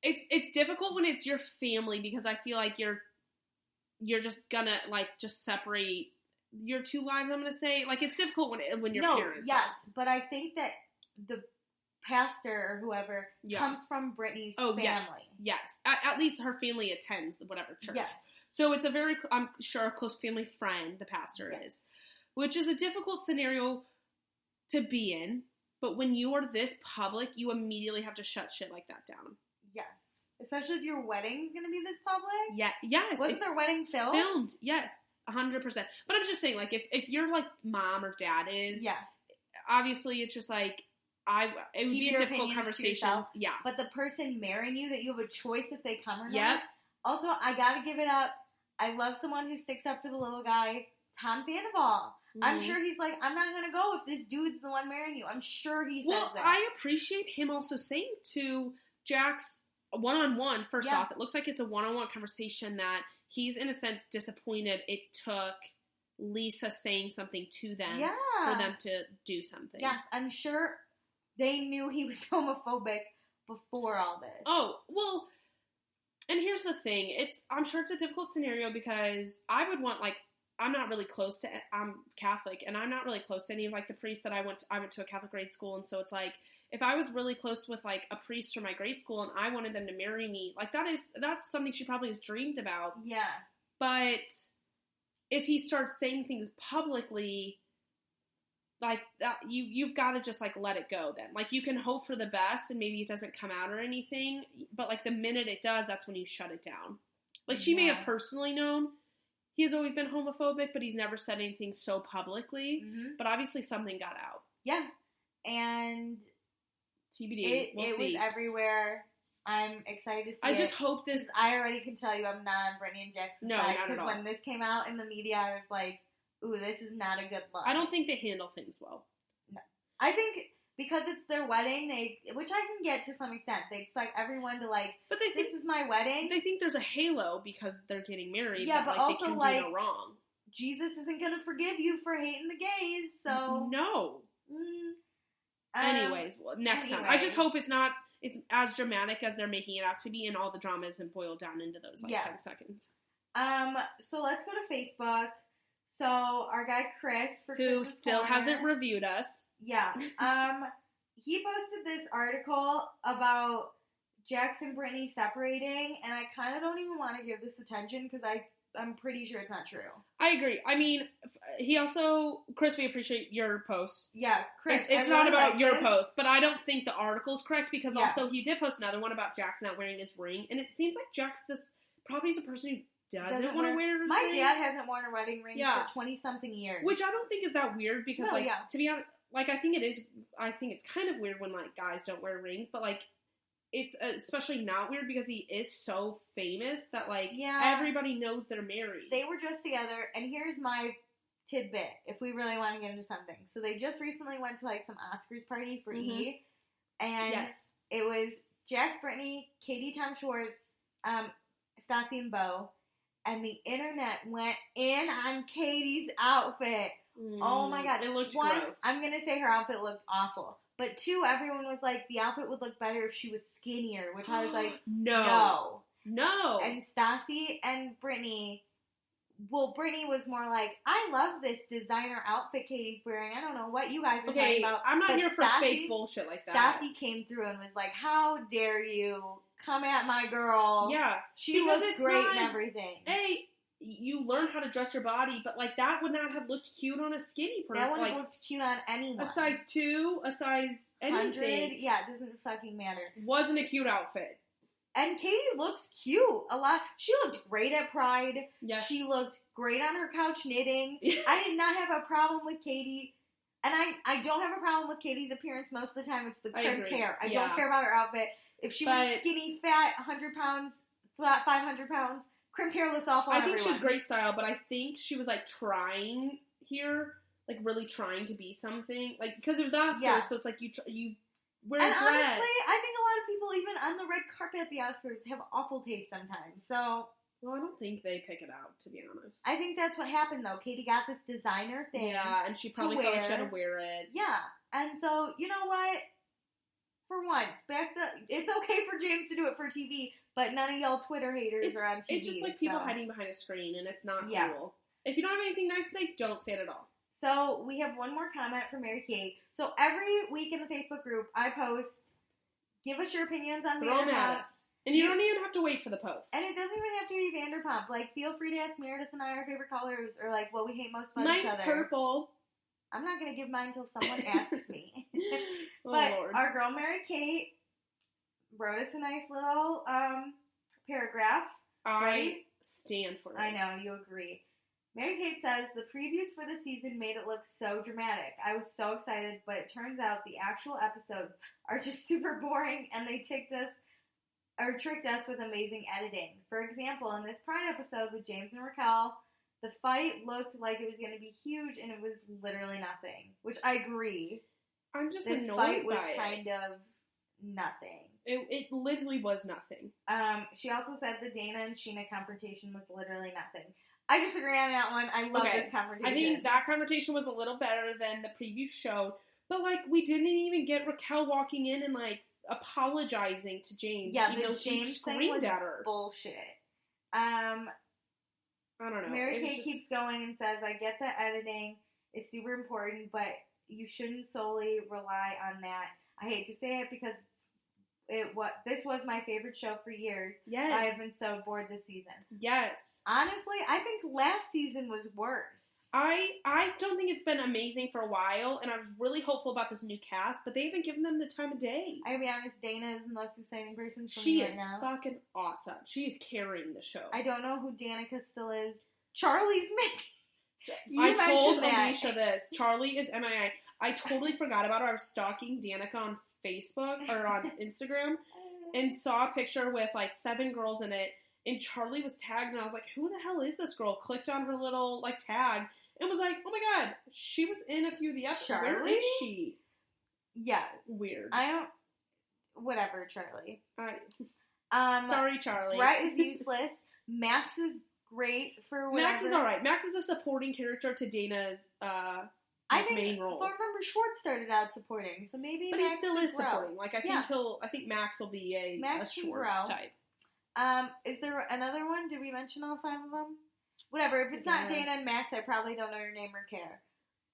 It's difficult when it's your family because I feel like you're just gonna, like, just separate your two lives, I'm gonna say. Like, it's difficult when your parents are. But I think that the pastor or whoever comes from Brittany's family. Yes. At least her family attends whatever church. Yes. So it's a very, I'm sure, a close family friend, the pastor is. Which is a difficult scenario to be in. But when you are this public, you immediately have to shut shit like that down. Yes. Especially if your wedding's going to be this public. Yeah. Yes. Wasn't their wedding filmed? Filmed, yes. 100%. But I'm just saying, like, if your, like, mom or dad is, obviously it's just, like, it would be a difficult conversation. Yeah. But the person marrying you, that you have a choice if they come or not. Also, I gotta give it up. I love someone who sticks up for the little guy. Tom Sandoval. I'm sure he's like, I'm not gonna go if this dude's the one marrying you. I'm sure he says that. Well, I appreciate him also saying to Jax one-on-one, first off, it looks like it's a one-on-one conversation that he's, in a sense, disappointed it took Lisa saying something to them for them to do something. Yes, I'm sure they knew he was homophobic before all this. Oh, well, and here's the thing. I'm sure it's a difficult scenario because I would want, like, I'm not really close to, I'm Catholic, and I'm not really close to any of, like, the priests that I went to a Catholic grade school, and so it's like, if I was really close with, like, a priest from my grade school and I wanted them to marry me, like, that's something she probably has dreamed about. Yeah. But if he starts saying things publicly, like, that, you've got to just, like, let it go then. Like, you can hope for the best and maybe it doesn't come out or anything, but, like, the minute it does, that's when you shut it down. Like, she may have personally known he has always been homophobic, but he's never said anything so publicly. Mm-hmm. But obviously something got out. Yeah. And TBD. We'll see. It was everywhere. I'm excited to see I just hope this... I already can tell you I'm not on Brittany and Jackson's side. Because when this came out in the media, I was like, ooh, this is not a good look. I don't think they handle things well. No. I think because it's their wedding, which I can get to some extent. They expect everyone to, like, but they think, this is my wedding. They think there's a halo because they're getting married. Yeah, but also, they can like, do no wrong. Jesus isn't going to forgive you for hating the gays, so... No. Anyways, next time. I just hope it's as dramatic as they're making it out to be, and all the drama isn't boiled down into those, 10 seconds. So let's go to Facebook. So, our guy Chris, who still hasn't reviewed us. Yeah. He posted this article about Jax and Brittany separating, and I kind of don't even want to give this attention because I'm pretty sure it's not true. I agree. I mean, he also... Chris, we appreciate your post. Yeah, Chris. It's not about your post, but I don't think the article's correct because also he did post another one about Jax not wearing his ring, and it seems like Jax probably is a person who doesn't want to wear his ring. My dad hasn't worn a wedding ring for 20-something years. Which I don't think is that weird because, to be honest, like, I think it's kind of weird when, like, guys don't wear rings, but, like, it's especially not weird because he is so famous that, like, everybody knows they're married. They were just together, and here's my tidbit, if we really want to get into something. So they just recently went to, like, some Oscars party for E! And it was Jax, Brittany, Katie, Tom Schwartz, Stassi, and Bo. And the internet went in on Katie's outfit. Oh my god. It looked gross. I'm going to say her outfit looked awful. But two, everyone was like, the outfit would look better if she was skinnier. Which I was like, no. And Stassi and Brittany, Brittany was more like, I love this designer outfit Katie's wearing. I don't know what you guys are talking about. I'm not here for fake bullshit like that. Stassi came through and was like, how dare you come at my girl. Yeah. She looks great and everything. Hey, you learn how to dress your body, but, like, that would not have looked cute on a skinny person. That wouldn't have looked cute on anyone. A size 2, a size anything. 100, yeah, it doesn't fucking matter. Wasn't a cute outfit. And Katie looks cute a lot. She looked great at Pride. Yes. She looked great on her couch knitting. I did not have a problem with Katie. And I don't have a problem with Katie's appearance most of the time. It's the crimped hair. I don't care about her outfit. If she was skinny, fat, 100 pounds, flat 500 pounds, crimped hair looks awful on everyone. I think she's great style, but I think she was, like, trying here, like, really trying to be something. Like, because it was the Oscars, so it's like you wear a dress. And honestly, I think a lot of people, even on the red carpet at the Oscars, have awful taste sometimes, so... Well, I don't think they pick it out, to be honest. I think that's what happened, though. Katie got this designer thing. Yeah, and she probably felt like she had to wear it. Yeah, and so, you know what? For once, it's okay for James to do it for TV, but none of y'all Twitter haters are on TV. It's just like people hiding behind a screen, and it's not cool. If you don't have anything nice to say, don't say it at all. So, we have one more comment from Mary Kate. So, every week in the Facebook group, I post, give us your opinions on Vanderpump. Throw them at us. And you don't even have to wait for the post. And it doesn't even have to be Vanderpump. Like, feel free to ask Meredith and I our favorite colors, or, like, what we hate most about each other. Mine's purple. I'm not going to give mine until someone asks me. But Lord. Our girl Mary Kate wrote us a nice little paragraph. I stand for it. I know, you agree. Mary Kate says, the previews for the season made it look so dramatic. I was so excited, but it turns out the actual episodes are just super boring, and they tricked us with amazing editing. For example, in this Pride episode with James and Raquel, the fight looked like it was going to be huge, and it was literally nothing. Which I agree. I'm just this annoyed fight was by it. Kind of nothing. It literally was nothing. She also said the Dayna and Scheana confrontation was literally nothing. I disagree on that one. I love this confrontation. I think that confrontation was a little better than the preview showed. But, like, we didn't even get Raquel walking in and, like, apologizing to James. Yeah, even though she screamed at her. Bullshit. I don't know. Mary Kate keeps going and says, I get that editing is super important, but you shouldn't solely rely on that. I hate to say it because this was my favorite show for years. Yes. I have been so bored this season. Yes. Honestly, I think last season was worse. I don't think it's been amazing for a while, and I was really hopeful about this new cast, but they haven't given them the time of day. I'll be honest, Dayna is the most exciting person for me right now. She is fucking awesome. She is carrying the show. I don't know who Danica still is. Charlie's missing. I told Alicia this. Charlie is MIA. I totally forgot about her. I was stalking Danica on Facebook, or on Instagram, and saw a picture with, like, 7 girls in it, and Charlie was tagged, and I was like, who the hell is this girl? Clicked on her little, like, tag, and was like, oh my god, she was in a few of the episodes. Charlie? Where is she? Yeah. Weird. Whatever, Charlie. Sorry, Charlie. Brett is useless. Max is great for whatever. Max is alright. Max is a supporting character to Dayna's, main role. But remember, Schwartz started out supporting, so maybe but Max he still is supporting. Like, I think Max will be a Schwartz type. Is there another one? Did we mention all 5 of them? Whatever. If it's not Dayna and Max, I probably don't know your name or care.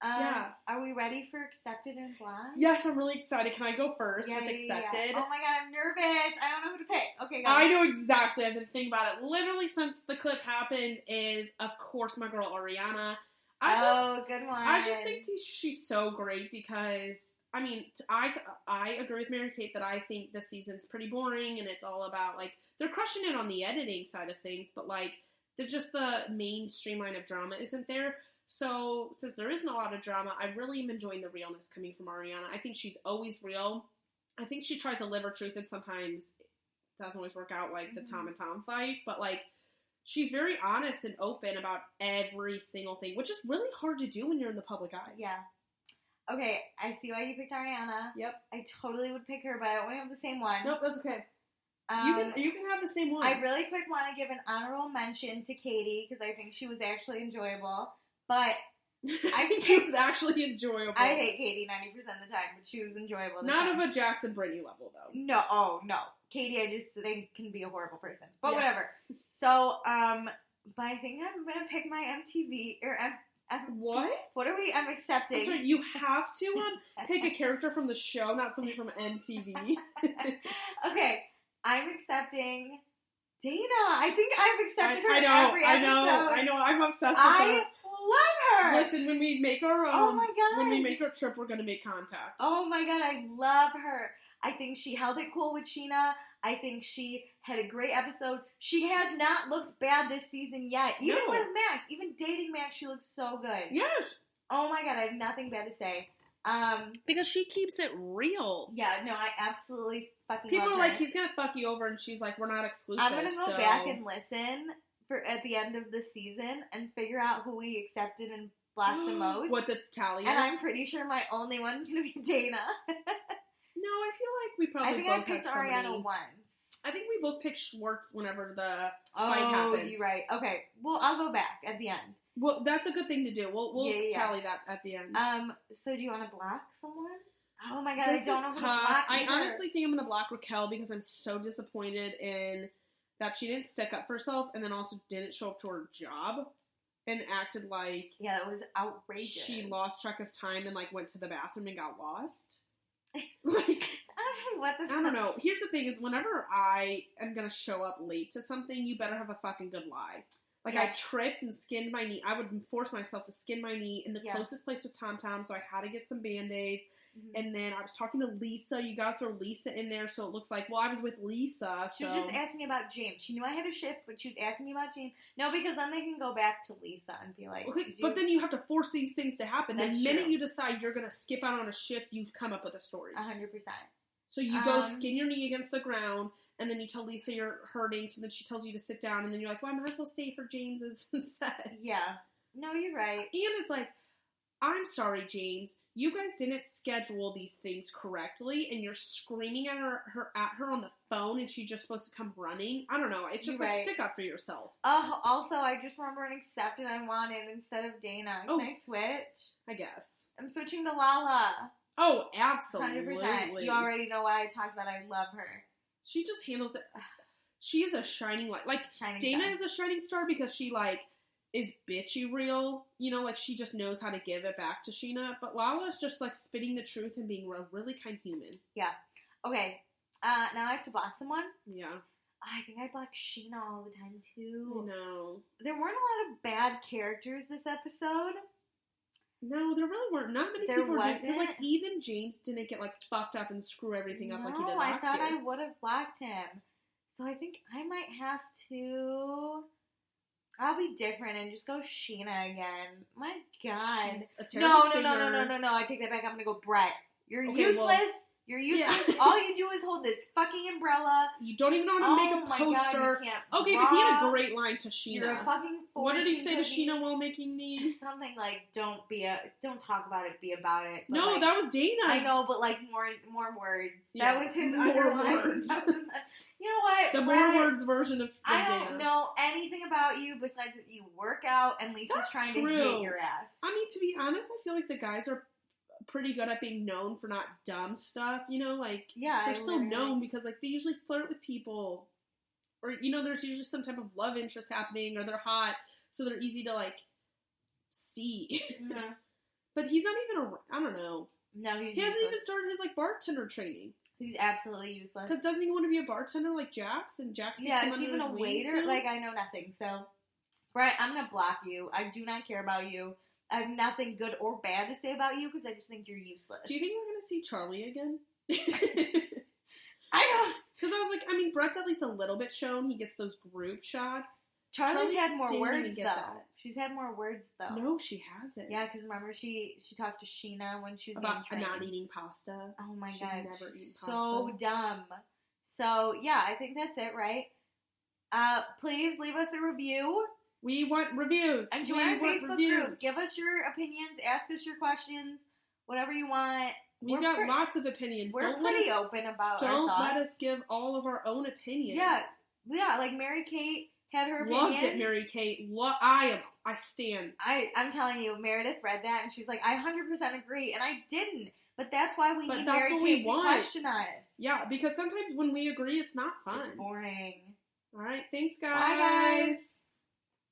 Are we ready for Accepted and Blonde? Yes, I'm really excited. Can I go first with Accepted? Oh my god, I'm nervous. I don't know who to pick. Okay, go. I know exactly. I've been thinking about it literally since the clip happened. Is of course my girl Ariana. Good one. I just think she's so great because I mean I agree with Mary Kate that I think this season's pretty boring and it's all about like they're crushing it on the editing side of things, but like they're just the main streamline of drama isn't there. So, since there isn't a lot of drama, I really am enjoying the realness coming from Ariana. I think she's always real. I think she tries to live her truth, and sometimes it doesn't always work out, like the Tom and Tom fight. But, like, she's very honest and open about every single thing, which is really hard to do when you're in the public eye. Yeah. Okay, I see why you picked Ariana. Yep. I totally would pick her, but I don't want to have the same one. Nope, that's okay. You can have the same one. I really quick want to give an honorable mention to Katie, because I think she was actually enjoyable. But I think she was actually enjoyable. I hate Katie 90% of the time, but she was enjoyable. Not of a Jackson Brittany level, though. No. Katie, I just think can be a horrible person. But whatever. So, but I think I'm going to pick my MTV, or what? What are we, I'm accepting. I'm sorry, you have to pick a character from the show, not somebody from MTV. Okay, I'm accepting Dayna. I think I've accepted her every episode. I know. I'm obsessed with her. I love her. Listen, when we make our oh my god, when we make our trip, we're gonna make contact. Oh my god, I love her. I think she held it cool with Scheana. I think she had a great episode. She has not looked bad this season yet. Even with Max, even dating Max, she looks so good. Yes. Oh my god, I have nothing bad to say. Because she keeps it real. Yeah, no, I absolutely fucking People love are her. like, he's gonna fuck you over, and she's like, we're not exclusive. I'm gonna go back and listen at the end of the season and figure out who we accepted and blocked the most. What the tally is. And I'm pretty sure my only one's gonna be Dayna. No, I feel like we probably both picked Ariana once. I think we both picked Schwartz whenever the fight happened. Oh, you're right. Okay, well, I'll go back at the end. Well, that's a good thing to do. We'll tally that at the end. So do you want to block someone? Oh my god, this I don't know how to block I honestly think I'm going to block Raquel because I'm so disappointed in that she didn't stick up for herself and then also didn't show up to her job and acted like... Yeah, that was outrageous. She lost track of time and, like, went to the bathroom and got lost. Like... What the fuck? I don't know. Here's the thing is whenever I am going to show up late to something, you better have a fucking good lie. Like, I tripped and skinned my knee. I would force myself to skin my knee, and the closest place was Tom Tom, so I had to get some Band-Aids. Mm-hmm. And then I was talking to Lisa. You gotta throw Lisa in there, so it looks like, well, I was with Lisa, She was just asking me about James. She knew I had a shift, but she was asking me about James. No, because then they can go back to Lisa and be like, okay, but then you have to force these things to happen. That's the minute you decide you're gonna skip out on a shift, you come up with a story. 100%. So you go skin your knee against the ground, and then you tell Lisa you're hurting, so then she tells you to sit down, and then you're like, well, I might as well stay for James's set. Yeah. No, you're right. And it's like, I'm sorry, James. You guys didn't schedule these things correctly, and you're screaming at her on the phone, and she's just supposed to come running. I don't know. It's just like, stick up for yourself. Also, I just remember an Accepted I wanted instead of Dayna. Can I switch? I guess. I'm switching to Lala. Oh, absolutely. 100%. You already know why I talked about I love her. She just handles it. She is a shining light. Like, Dayna is a shining star because she, like, is bitchy real. You know, like, she just knows how to give it back to Scheana. But Lala's just, like, spitting the truth and being a really kind human. Yeah. Okay. Now I have to block someone? Yeah. I think I block Scheana all the time, too. No. there weren't a lot of bad characters this episode. No, there really weren't. Not many people were doing, because like even James didn't get like fucked up and screw everything up like he did last year. I thought I would have blocked him. So I think I might have to. I'll be different and just go Scheana again. My God. She's a terrible singer. No. I take that back. I'm gonna go Brett. You're useless. Well, you're useless. Yeah. All you do is hold this fucking umbrella. You don't even know how to make a poster. God, okay, but he had a great line to Scheana. You're a fucking What did he say to Scheana while making these? Something like, don't talk about it, be about it. But no, like, that was Dayna's. I know, but like more words. Yeah, that was his more words. You know what? The more words version of I Dayna. don't know anything about you besides that you work out and Lisa's trying to hit your ass. I mean, to be honest, I feel like the guys are pretty good at being known for not dumb stuff, you know, like, they're still known because, like, they usually flirt with people, or, you know, there's usually some type of love interest happening, or they're hot, so they're easy to, like, see. Mm-hmm. But he's not even I don't know. No, he hasn't even started his, like, bartender training. He's absolutely useless. Because doesn't he want to be a bartender like Jax? And Jax is even a waiter? Soon? Like, I know nothing, so, Brett, I'm going to block you. I do not care about you. I have nothing good or bad to say about you because I just think you're useless. Do you think we're going to see Charlie again? I don't. Because I was like, I mean, Brett's at least a little bit shown. He gets those group shots. Charlie's had more words, though. That. She's had more words, though. No, she hasn't. Yeah, because remember, she talked to Scheana when she was about not eating pasta. Oh, my God. Never eaten pasta. So dumb. So, yeah, I think that's it, right? Please leave us a review. We want reviews. And join our Facebook group. Give us your opinions. Ask us your questions. Whatever you want. We've got lots of opinions. We're pretty open about our thoughts. Don't let us give all of our own opinions. Yes. Yeah, like Mary Kate had her opinions. Loved it, Mary Kate. I stand. I'm telling you, Meredith read that and she's like, I 100% agree. And I didn't. But that's why we need Mary Kate to question us. Yeah, because sometimes when we agree, it's not fun. It's boring. All right. Thanks, guys. Bye, guys.